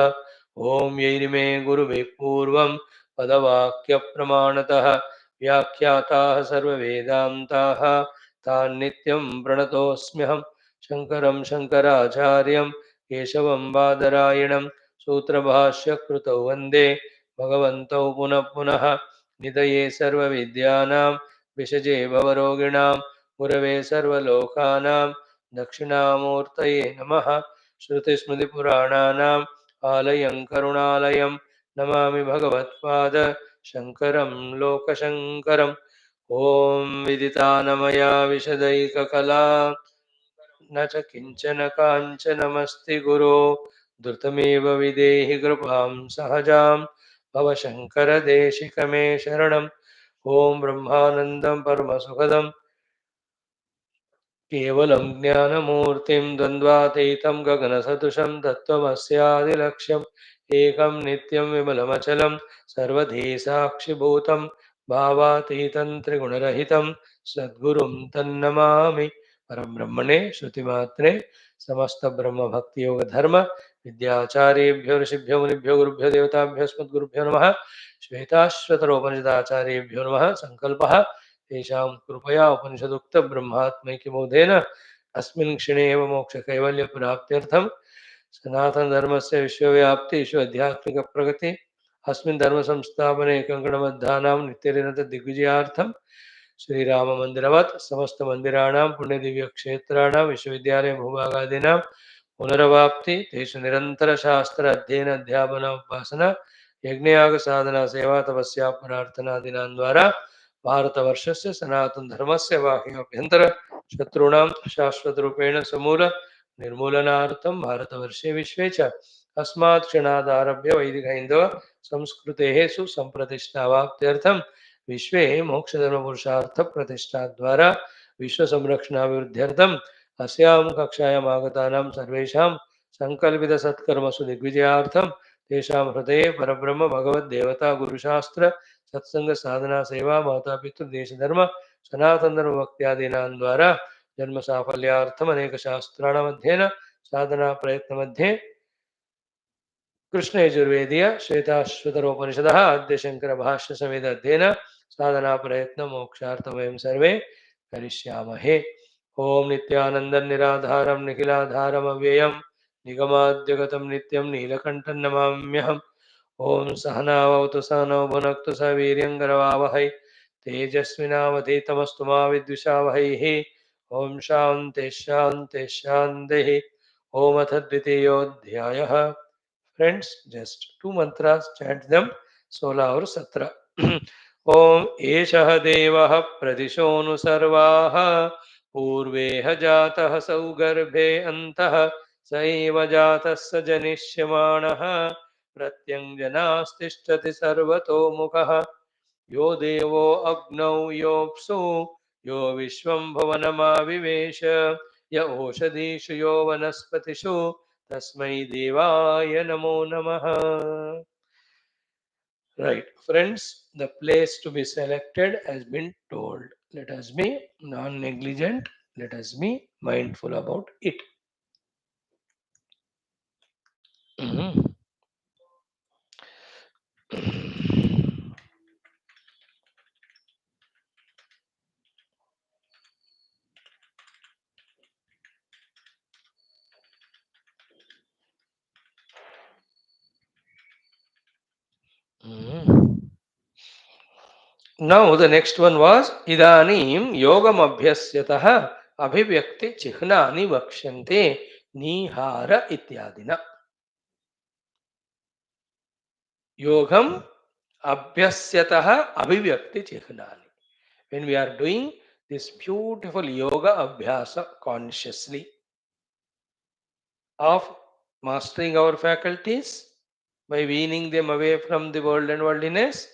ॐ यैर्मे गुरुभिः पूर्वं पदवाक्यप्रमाणतः व्याख्याताः सर्ववेदान्ताः तान् नित्यं प्रणतोऽस्म्यहं शङ्करं शङ्कराचार्यं केशवं बादरायणं सूत्रभाष्यकृतौ वन्दे भगवन्तौ पुनः पुनः निधये सर्वविद्यानां विषजे भवरोगिणां गुरवे सर्वलोकानां दक्षिणामूर्तये नमः श्रुतिस्मृतिपुराणानाम् आलयं करुणालयं नमामि भगवत्पाद शङ्करं लोकशङ्करम् ॐ विदितानमया विशदैककला न च किञ्चन काञ्चनमस्ति गुरो धृतमेव विदेहि कृपां सहजां भव शङ्करदेशिकमे शरणम् ॐ ब्रह्मानन्दं परमसुखदं केवलं ज्ञानमूर्तिं द्वन्द्वातीतं गगनसदृशं तत्त्वमस्यादिलक्ष्यम् एकं नित्यं विमलमचलं सर्वधी साक्षिभूतं भावातीतं त्रिगुणरहितं सद्गुरुं तन्नमामि परब्रह्मणे श्रुतिमात्रे समस्तब्रह्मभक्तियोगधर्म विद्याचार्येभ्यो ऋषिभ्यो मुनिभ्यो गुरुभ्यो देवताभ्यो अस्मद्गुरुभ्यो नमः श्वेताश्वतरोपनिषदाचार्येभ्यो नमः सङ्कल्पः तेषां कृपया उपनिषदुक्तब्रह्मात्मैक्यबोधेन अस्मिन् क्षणे एव मोक्षकैवल्यप्राप्त्यर्थं सनातनधर्मस्य विश्वव्याप्ति विश्वाध्यात्मिकप्रगति अस्मिन् धर्मसंस्थापने कङ्कणबद्धानां नित्यनिरतदिग्विजयार्थं श्रीराममन्दिरवत् समस्तमन्दिराणां पुण्यदिव्यक्षेत्राणां विश्वविद्यालय भूभागादीनां पुनरवाप्ति तेषु निरन्तरशास्त्र अध्ययन अध्यापन उपासना यज्ञयागसाधना सेवा तपस्या प्रार्थनादीनां द्वारा भारतवर्षस्य सनातनधर्मस्य बाह्याभ्यन्तर शत्रूणां शाश्वतरूपेण समूल निर्मूलनार्थं भारतवर्षे विश्वे च अस्मात् क्षणादारभ्य वैदिकहैन्दव संस्कृतेः सुसम्प्रतिष्ठावाप्त्यर्थं विश्वे मोक्षधर्मपुरुषार्थप्रतिष्ठाद्वारा विश्वसंरक्षणाभिवृद्ध्यर्थम् अस्यां कक्षायाम् आगतानां सर्वेषां सङ्कल्पितसत्कर्मसु दिग्विजयार्थं तेषां हृदये परब्रह्म भगवद्देवता गुरुशास्त्र सत्संग साधना सेवा माता पितृ देश धर्म सनातन धर्म भक्त्यादीनां द्वारा जन्म साफल्यार्थम अनेक शास्त्राणाम् अध्ययन साधना प्रयत्न मध्ये कृष्ण यजुर्वेदीय श्वेताश्वतरोपनिषदः आद्य शंकर भाष्य समेत अध्ययन साधना प्रयत्न मोक्षार्थं वयं सर्वे करिष्यामहे ओम नित्यानंद निराधारं निखिलाधारम् अव्ययं निगमाद्यगतं नित्यं नीलकण्ठं नमाम्यहम् ओम सहनावतु सहनौ भुनक्तु स वीर्यङ्करवावहै तेजस्विनावधीतमस्तु मा विद्विषावहैः ओम शान्ति शान्ति शान्तिः Om Atha Dvitiyodhyayah. Friends, just two mantras, chant them 16 और 17. Om Eshah Devah Pradishonu Sarvaha Purveha Jatah Saugarbhe Antah Saiva Jatasya Janishyamanaha Pratyangjanastishthati Sarvato Mukha यो देवो अग्नौ योऽप्सु यो विश्वं भुवनमाविवेश य ओषधीषु यो वनस्पतिषु तस्मै देवाय नमो नमः. Right, friends, the place to be selected has been told. Let us be non-negligent. Let us be mindful about it. Mhm. Mhm. Now the next one was Idanim Yogam Abhyasyatah Abhivyakti Chihnani Vakshante Nihara Ityadina. Yogam Abhyasyatah Abhivyakti Chihnani. When we are doing this beautiful yoga abhyasa consciously of mastering our faculties by weaning them away from the world and worldliness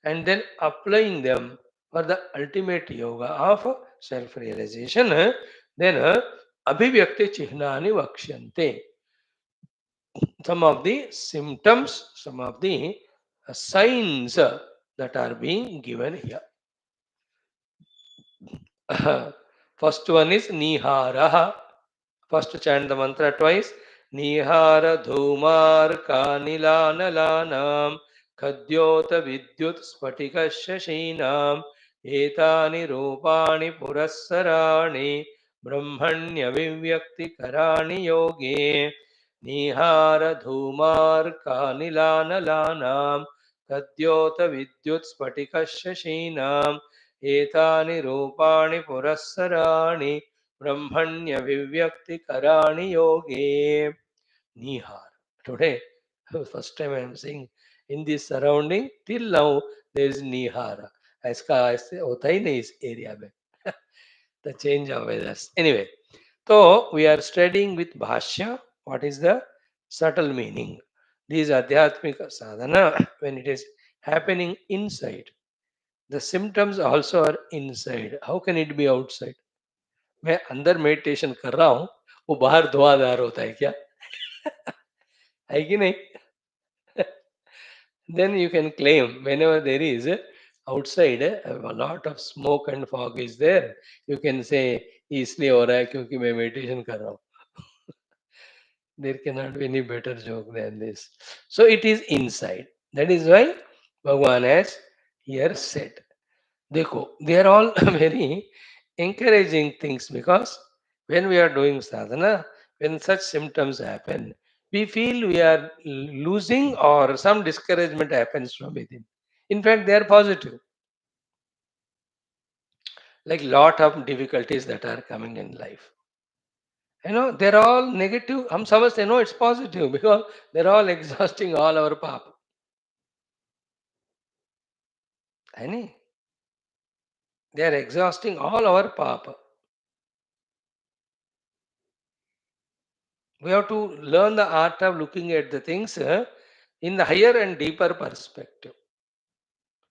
and then applying them for the ultimate yoga of self-realization, then abhivyakti chihnani vakshante. Some of the symptoms, some of the signs that are being given here. First one is nihara. First chant the mantra twice. Nihara dhumar kanilanam khadyota vidyut spatika shashinam etani rupani purassarani brahmanya vivyakti karani yoge Nihara dhumar kanilanam khadyota vidyut spatika shashinam etani rupani purassarani Brahmanya Vivyakti Karani Yoge Nihar. Today, first time I am seeing in this surrounding, till now there is Nihara. ऐसे होता ही नहीं इस area में. The change of weathers. Anyway, so we are studying with Bhashya. What is the subtle meaning? These Adhyatmika sadhana, when it is happening inside, the symptoms also are inside. How can it be outside? मैं अंदर meditation कर रहा हूँ वो बाहर धुआंधार होता है क्या है कि नहीं then you can claim whenever there is outside a lot of smoke and fog is there you can say इसलिए हो रहा है क्योंकि मैं मेडिटेशन कर रहा हूँ there cannot be any better joke than this so it is inside that is why Bhagwan has here said देखो they are all very encouraging things because when we are doing sadhana, when such symptoms happen, we feel we are losing or some discouragement happens from within. In fact, they are positive. Like lot of difficulties that are coming in life. They're all negative. हम समझते know it's positive because they're all exhausting all our path. है नहीं? They are exhausting all our path. We have to learn the art of looking at the things in the higher and deeper perspective.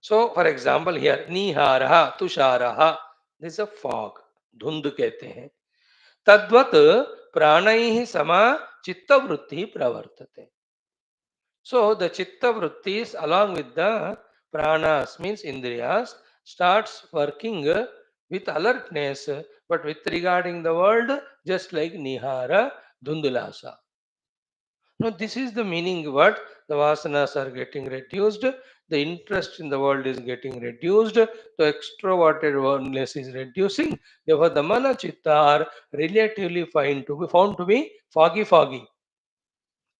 So, for example, here, niharaha, tusharaha, this is a fog, dhund कहते हैं. तद्वत प्राणैः समा चित्तवृत्ति प्रवर्तते. So, the chitta vrittis along with the pranas means indriyas starts working with alertness, but with regarding the world, just like nihara, dhundulasa. Now, this is the meaning what the vasanas are getting reduced, the interest in the world is getting reduced, the extroverted oneness is reducing. Therefore, the mana chitta are relatively fine to be found to be foggy.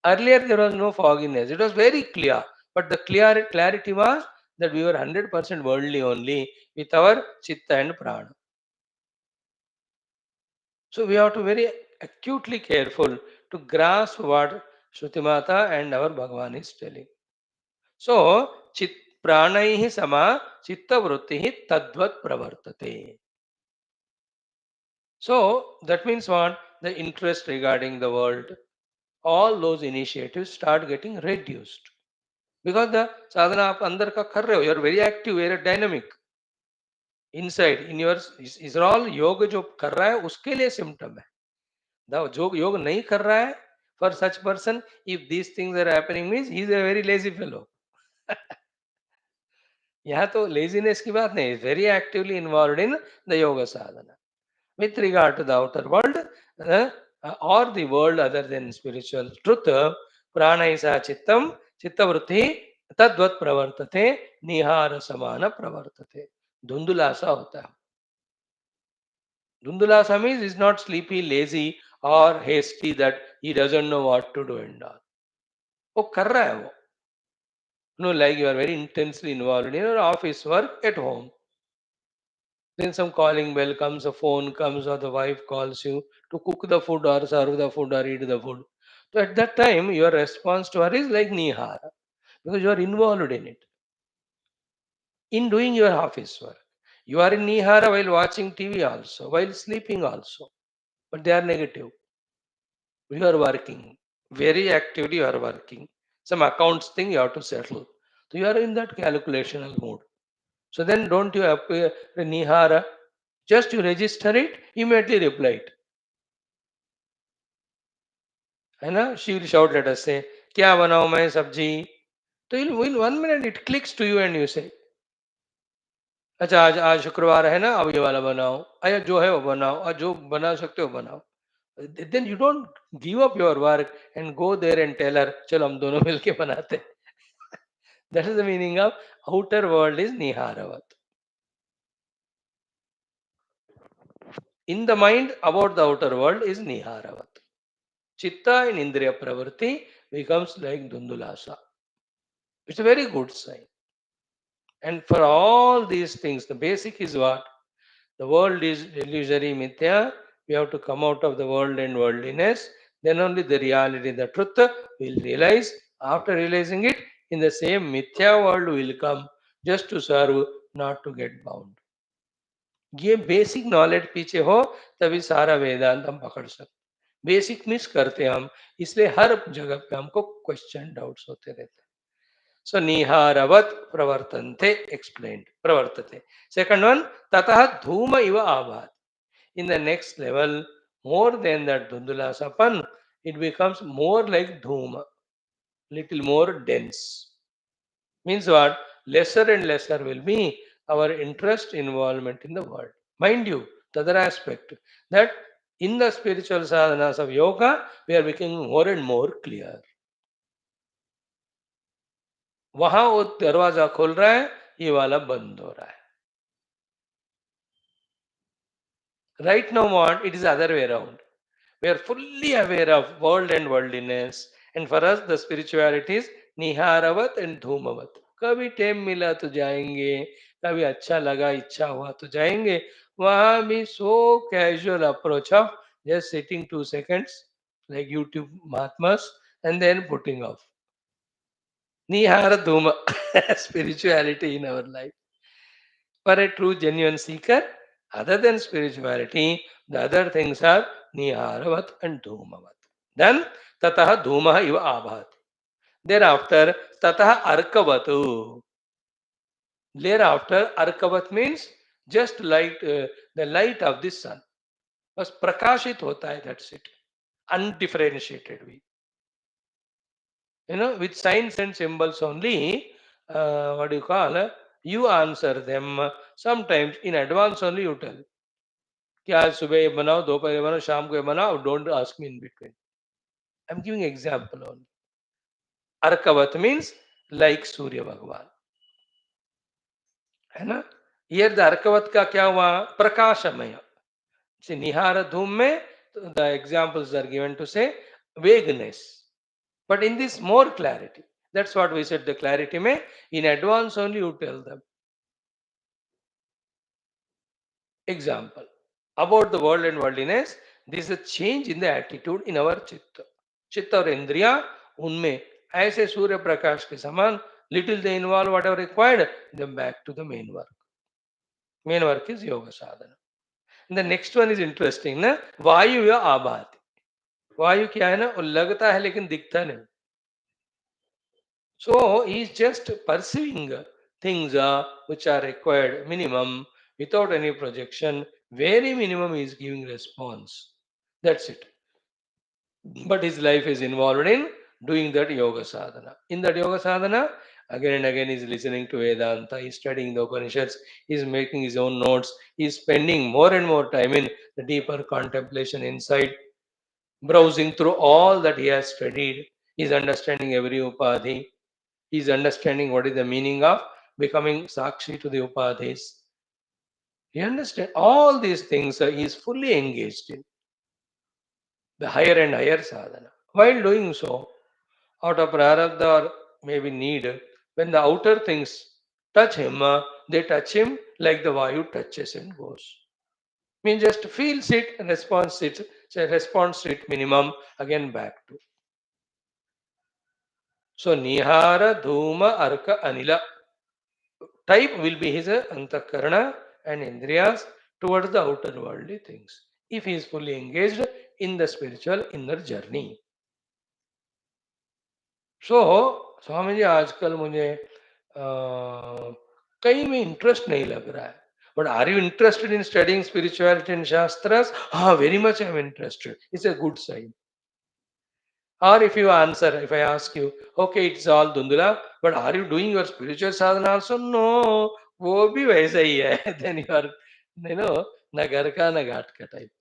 Earlier, there was no fogginess, it was very clear, but the clarity was that we were 100% worldly only with our chitta and prana. So we have to very acutely careful to grasp what Shruti Mata and our Bhagavan is telling. So, pranaihi sama chitta vrittihi tadvat pravartate. So, that means what? The interest regarding the world, all those initiatives start getting reduced. Because the sadhana आप अंदर का कर रहे हो, you're very active, very dynamic. Inside, in your, is all योग जो कर रहा है उसके लिए symptom है. जो योग नहीं कर रहा है, for such person, if these things are happening means he is a very lazy fellow. यहाँ तो laziness की बात नहीं, is very actively involved in the yoga sadhana. With regard to the outer world uh, or the world other than spiritual truth, prana is a chittam, chitta vritti, tadvat pravartate, nihara samana pravartate. Dhundulasa hota hai. Dhundulasa means is not sleepy, lazy or hasty that he doesn't know what to do and all. वो कर रहा है वो. No, like you are very intensely involved in your office work at home. Then some calling bell comes, a phone comes, or the wife calls you to cook the food or serve the food or eat the food. So at that time, your response to her is like nihara because you are involved in it, in doing your office work. You are in nihara while watching TV also, while sleeping also, but they are negative. You are working very actively. You are working. Some accounts thing you have to settle. So you are in that calculational mood. So then don't you appear nihara? Just you register it, immediately reply it. है ना? She will shout, let us say, क्या बनाऊं मैं सब्जी? तो in 1 minute it clicks to you and you say, अच्छा आज आज शुक्रवार है ना, अब ये वाला बनाओ, अरे जो है वो बनाओ, और जो बना सकते हो बनाओ. Then you don't give up your work and go there and tell her, चलो हम दोनों मिलके बनाते हैं. That is the meaning of outer world is niharavat. In the mind about the outer world is niharavat. Chitta in indriya pravritti becomes like dhundulasa. It's a very good sign. And for all these things, the basic is what? The world is illusory, mithya. We have to come out of the world and worldliness. Then only the reality, the truth will realize. After realizing it, in the same mithya world will come just to serve, not to get bound. ये basic knowledge पीछे हो तभी सारा वेदांत हम पकड़ सकते. Basic miss करते हैं हम, इसलिए हर जगह पे हमको क्वेश्चन डाउट्स होते रहते हैं. So niharavat pravartante explained. Pravartate. Second one, tatah dhuma iva abhat. In the next level, more than that dhundulasapan, it becomes more like dhuma, little more dense. Means what? Lesser and lesser will be our interest involvement in the world. Mind you, the other aspect that in the spiritual sadhanas of yoga, we are becoming more and more clear. वहां वो दरवाजा खोल रहा है, ये वाला बंद हो रहा है. Right now, what? It is the other way around. We are fully aware of world and worldliness, and for us, the spirituality is niharavat and dhumavat. कभी टाइम मिला तो जाएंगे, कभी अच्छा लगा इच्छा हुआ तो जाएंगे. वहां भी so casual approach of just sitting 2 seconds like YouTube Mahatmas and then putting off. Nihara dhuma spirituality in our life. For a true genuine seeker, other than spirituality, the other things are niharavat and dhumavat. Then tataha dhumaha iva abhat. Thereafter tataha arkavatu. Thereafter arkavat means just light, the light of the sun. बस प्रकाशित होता है, that's it. Undifferentiated way. With signs and symbols only, what do you call? You answer them. Sometimes in advance only you tell. कि आज सुबह ये बनाओ, दोपहर ये बनाओ, शाम को ये बनाओ, don't ask me in between. I'm giving example only. Arkhavat means like Surya Bhagwan. है ना? Here the Arkhavat का क्या हुआ? प्रकाशमय. See, Nihara Dhum में the examples are given to say vagueness. But in this more clarity. That's what we said, the clarity में in advance only you tell them. Example. About the world and worldliness, this is a change in the attitude in our chitta. चित्त और इंद्रिया उनमें ऐसे सूर्य प्रकाश के समान, little they involve whatever required, then back to the main work. Main work is yoga sadhana. The next one is interesting ना, वायु या आभाति. वायु क्या है ना, वो लगता है लेकिन दिखता नहीं. So he is just pursuing things which are required minimum without any projection. Very minimum he is giving response. That's it. But his life is involved in doing that yoga sadhana. In that yoga sadhana, again and again, he's listening to Vedanta, he's studying the Upanishads, he's making his own notes, he's spending more and more time in the deeper contemplation inside, browsing through all that he has studied, he's understanding every upadhi, he's understanding what is the meaning of becoming Sakshi to the Upadhis. He understands all these things, he is fully engaged in the higher and higher sadhana. While doing so, out of prarabdha or maybe need, when the outer things touch him, they touch him like the Vayu touches and goes. Means just feels it, responds to it minimum, again back to. So Nihara, Dhuma, Arka, Anila type will be his antakarana and indriyas towards the outer worldly things, if he is fully engaged in the spiritual inner journey. So Swami ji आजकल मुझे कहीं में interest नहीं लग रहा है. But are you interested in studying spirituality in shastras? हाँ, very much I am interested. It's a good sign. Or if you answer, if I ask you, okay, it's all Dundula, but are you doing your spiritual sadhana also? No, वो भी वैसा ही है. Then you are, you know, ना घर का ना घाट का type.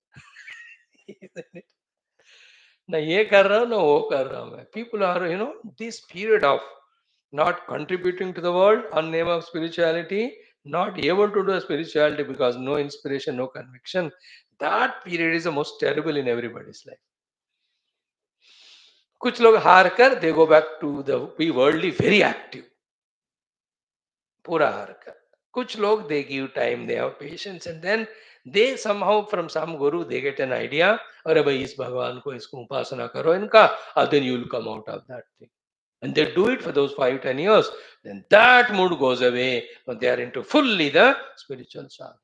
ना ये कर रहा हूँ ना वो कर रहा हूँ मैं. People are, this period of not contributing to the world on name of spirituality, not able to do spirituality because no inspiration, no conviction. That period is the most terrible in everybody's life. कुछ लोग हार कर they go back to the be worldly very active, पूरा हार कर. कुछ लोग they give time, they have patience and then they somehow from some guru they get an idea, अरे भाई इस भगवान को इसको उपासना करो इनका, और then you will come out of that thing. And they do it for those 5-10 years, then that mood goes away when they are into fully the spiritual sadhana.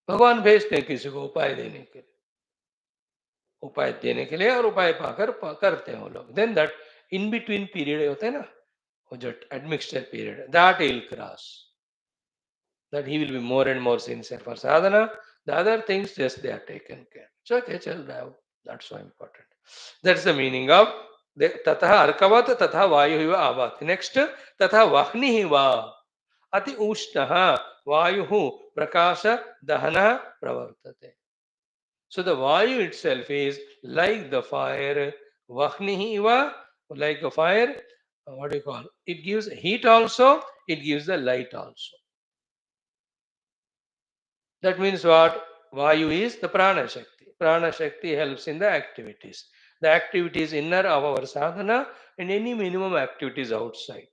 भगवान भेजते हैं किसी को उपाय देने के लिए, उपाय देने के लिए, और उपाय पाकर करते हैं वो लोग. Then that in between period होते हैं ना, वो जो admixture period, that he will cross, that he will be more and more sincere for sadhana. The other things just they are taken care. So okay, chal raha hai, that's so important. That's the meaning of तथा अर्कवत तथा वायु हिव आवात. Next, तथा वह्नि हिव अति उष्णः वायुः प्रकाश दहनः प्रवर्तते. So the Vayu itself is like the fire, Vahnihi iva, like a fire, what do you call? It gives heat also, it gives the light also. That means what? Vayu is the Prana Shakti. Prana Shakti helps in the activities. The activities inner of our sadhana and any minimum activities outside.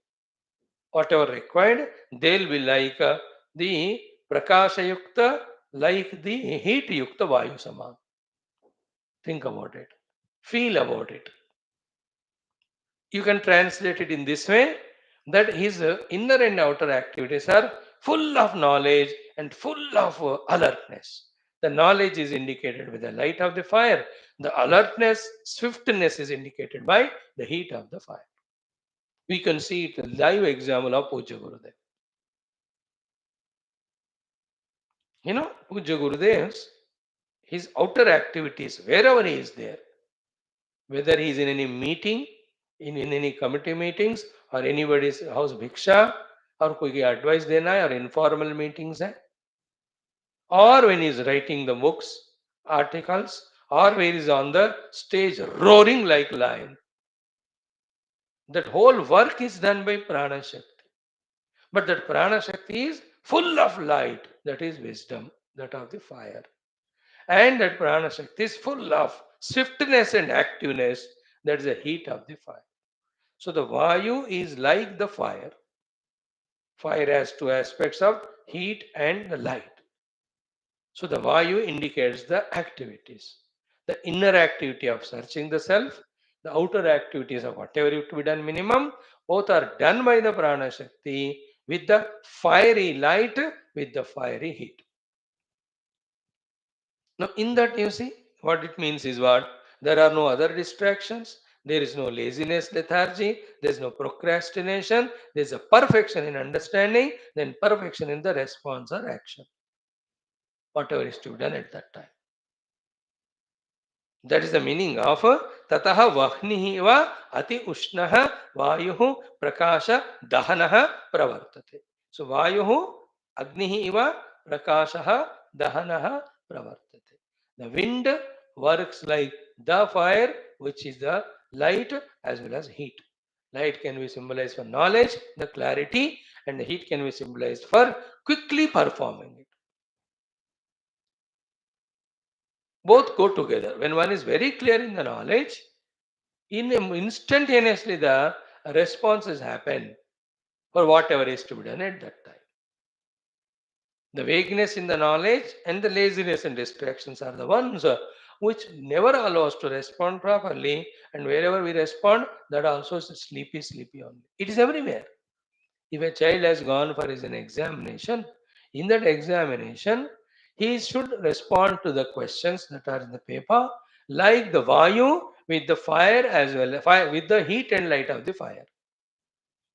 Whatever required, they'll be like the Prakasha Yukta, like the heat Yukta Vayu Saman. Think about it. Feel about it. You can translate it in this way, that his inner and outer activities are full of knowledge and full of alertness. The knowledge is indicated with the light of the fire. The alertness, swiftness is indicated by the heat of the fire. We can see it, a live example of Puja Gurudev. Puja Gurudev's, his outer activities, wherever he is there, whether he is in any meeting, in any committee meetings, or anybody's house bhiksha, और कोई की advice देना है, और informal meetings है, or when he is writing the books, articles, or when he is on the stage roaring like lion, that whole work is done by prana shakti. But that prana shakti is full of light, that is wisdom, that of the fire. And that prana shakti is full of swiftness and activeness, that is the heat of the fire. So the Vayu is like the fire. Fire has two aspects of heat and the light. So the Vayu indicates the activities. The inner activity of searching the self, the outer activities of whatever is to be done minimum, both are done by the prana shakti with the fiery light, with the fiery heat. Now, in that, you see, what it means is what? There are no other distractions. There is no laziness, lethargy. There is no procrastination. There is a perfection in understanding, then perfection in the response or action, whatever is to be done at that time. That is the meaning of tataha vahnihi va ati ushnaha vayuhu prakasha dahanaha pravartate. So vayuhu agnihi iva prakashaha dahanaha pravartate. The wind works like the fire, which is the light as well as heat. Light can be symbolized for knowledge, the clarity, and the heat can be symbolized for quickly performing it. Both go together. When one is very clear in the knowledge, instantaneously the responses happen for whatever is to be done at that time. The vagueness in the knowledge and the laziness and distractions are the ones which never allow us to respond properly, and wherever we respond, that also is sleepy only. It is everywhere. If a child has gone for his an examination, in that examination, he should respond to the questions that are in the paper, like the vayu with the fire as well, fire with the heat and light of the fire.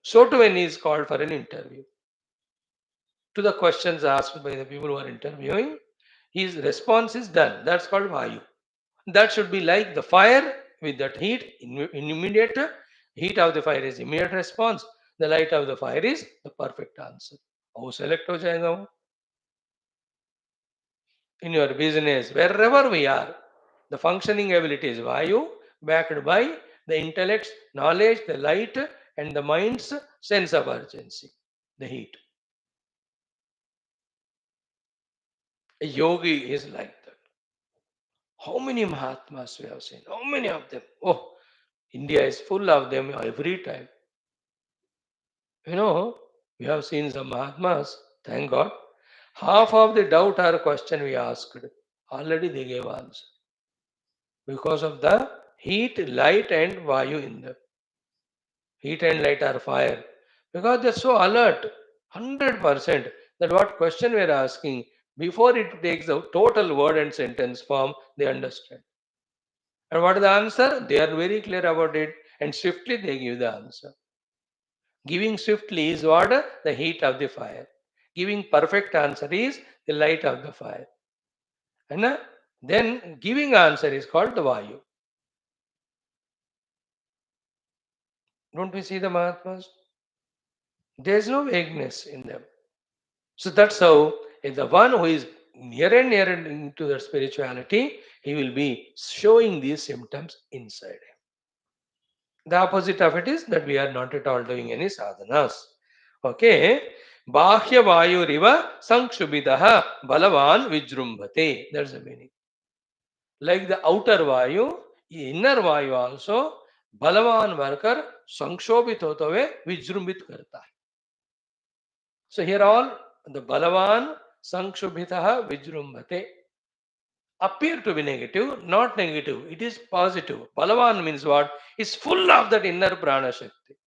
So too when he is called for an interview, to the questions asked by the people who are interviewing, his response is done. That's called vayu. That should be like the fire with that heat, in immediate heat of the fire is immediate response. The light of the fire is the perfect answer. How select ho jayega wo? In your business, wherever we are, the functioning ability is vayu, backed by the intellect's knowledge, the light, and the mind's sense of urgency, the heat. A yogi is like that. How many Mahatmas we have seen? How many of them? Oh, India is full of them every time. You know, we have seen some Mahatmas, thank God. Half of the doubt or question we asked, already they gave answer. Because of the heat, light, and vayu in them. Heat and light are fire. Because they're so alert, 100%, that what question we are asking, before it takes the total word and sentence form, they understand. And what is the answer? They are very clear about it, and swiftly they give the answer. Giving swiftly is what? The heat of the fire. Giving perfect answer is the light of the fire. And then giving answer is called the Vayu. Don't we see the Mahatmas? There is no vagueness in them. So that's how the one who is near and near into the spirituality, he will be showing these symptoms inside him. The opposite of it is that we are not at all doing any sadhanas. Okay. Bahya vayu riva sankshubhidaha balavan vijrumbhate. That's the meaning. Like the outer vayu, inner vayu also, balavan varkar sankshobhit hota hue vijrumbhit karta hai. So here all the balavan sankshobhitaha vijrumbhate appear to be negative, not negative. It is positive. Balavan means what? Is full of that inner prana shakti.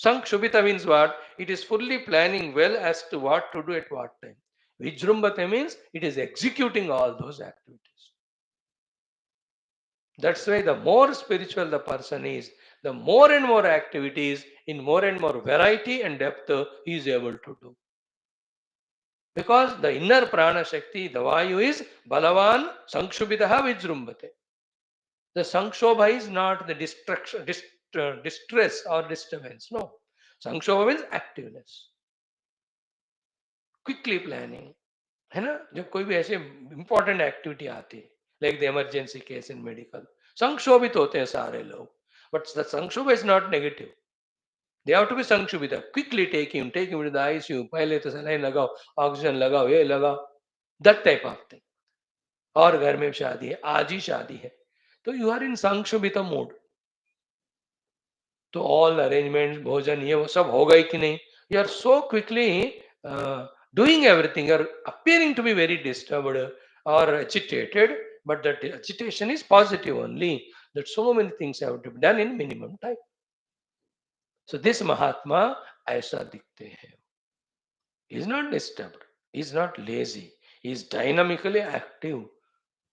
Sankshubhita means what? It is fully planning well as to what to do at what time. Vijrumbhate means it is executing all those activities. That's why the more spiritual the person is, the more and more activities in more and more variety and depth he is able to do. Because the inner prana shakti, the vayu is balavan sankshubhitaha vijrumbhate. The sankshobha is not the distress or disturbance. No. Sankshobha means activeness. Quickly planning. है ना? जब कोई भी ऐसे important activity आती है, like the emergency case in medical, संक्षोभित होते हैं सारे लोग, but the sankshobh is not negative. They have to be sankshobhit. Quickly take him to the ICU, पहले तो सलाइन लगाओ, ऑक्सीजन लगाओ, ये लगाओ, दैट टाइप ऑफ थिंग. और घर में शादी है, आज ही शादी है, तो यू आर इन संक्षोभित मोड. तो ऑल अरेंजमेंट्स, भोजन, ये वो सब हो गए कि नहीं? You are so quickly doing everything, or appearing to be very disturbed or agitated, But that agitation is positive only, that so many things have to be done in minimum time. So this Mahatma, aisa dikhte hai. He is not disturbed. He is not lazy. He is dynamically active.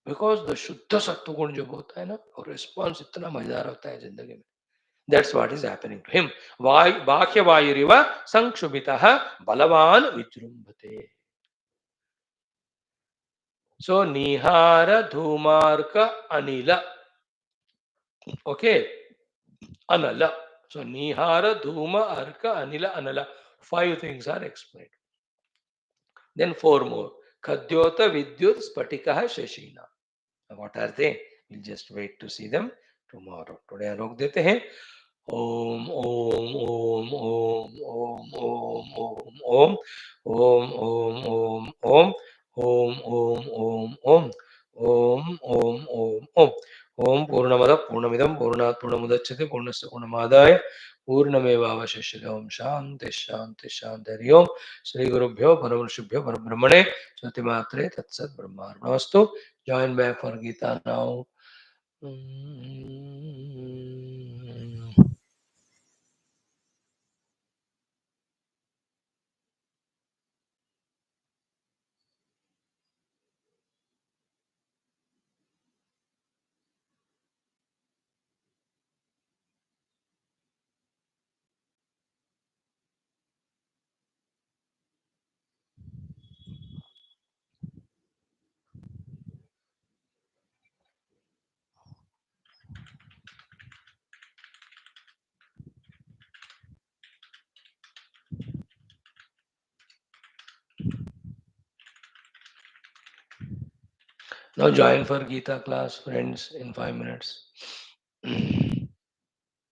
Because the शुद्ध सत्वगुण जब होता है ना, और response इतना मजेदार होता है जिंदगी में. That's what is happening to him. बाह्य वायुरिव संक्षुभितः बलवान विजृंभते. सो निहार धूमार्क अनिल. ओके, अनल. सो निहार धूम अर्क अनिल अनल. 5 things are explained. Then 4 more. Khadyota vidyut spatikah shashina. What are they? We'll just wait to see them tomorrow. Today रोक देते हैं. ओम ओम ओम ओम ओम ओम ओम ओम ओम ओम ओम ओम ओम ओम ओम ओम ओम ओम ओम पूर्णमद पूर्णमिदं पूर्णात् पूर्णमुदच्यते पूर्णस्य पूर्णमादाय पूर्णमेवावशिष्यते. ओम शांति शांति शांति. हरि ओम. श्री गुरुभ्यो परमऋषिभ्यो परब्रह्मणे श्रुति मात्रे तत्सत् ब्रह्मार्पणमस्तु. Join back for Gita now. Now join for Gita class, friends, in 5 minutes.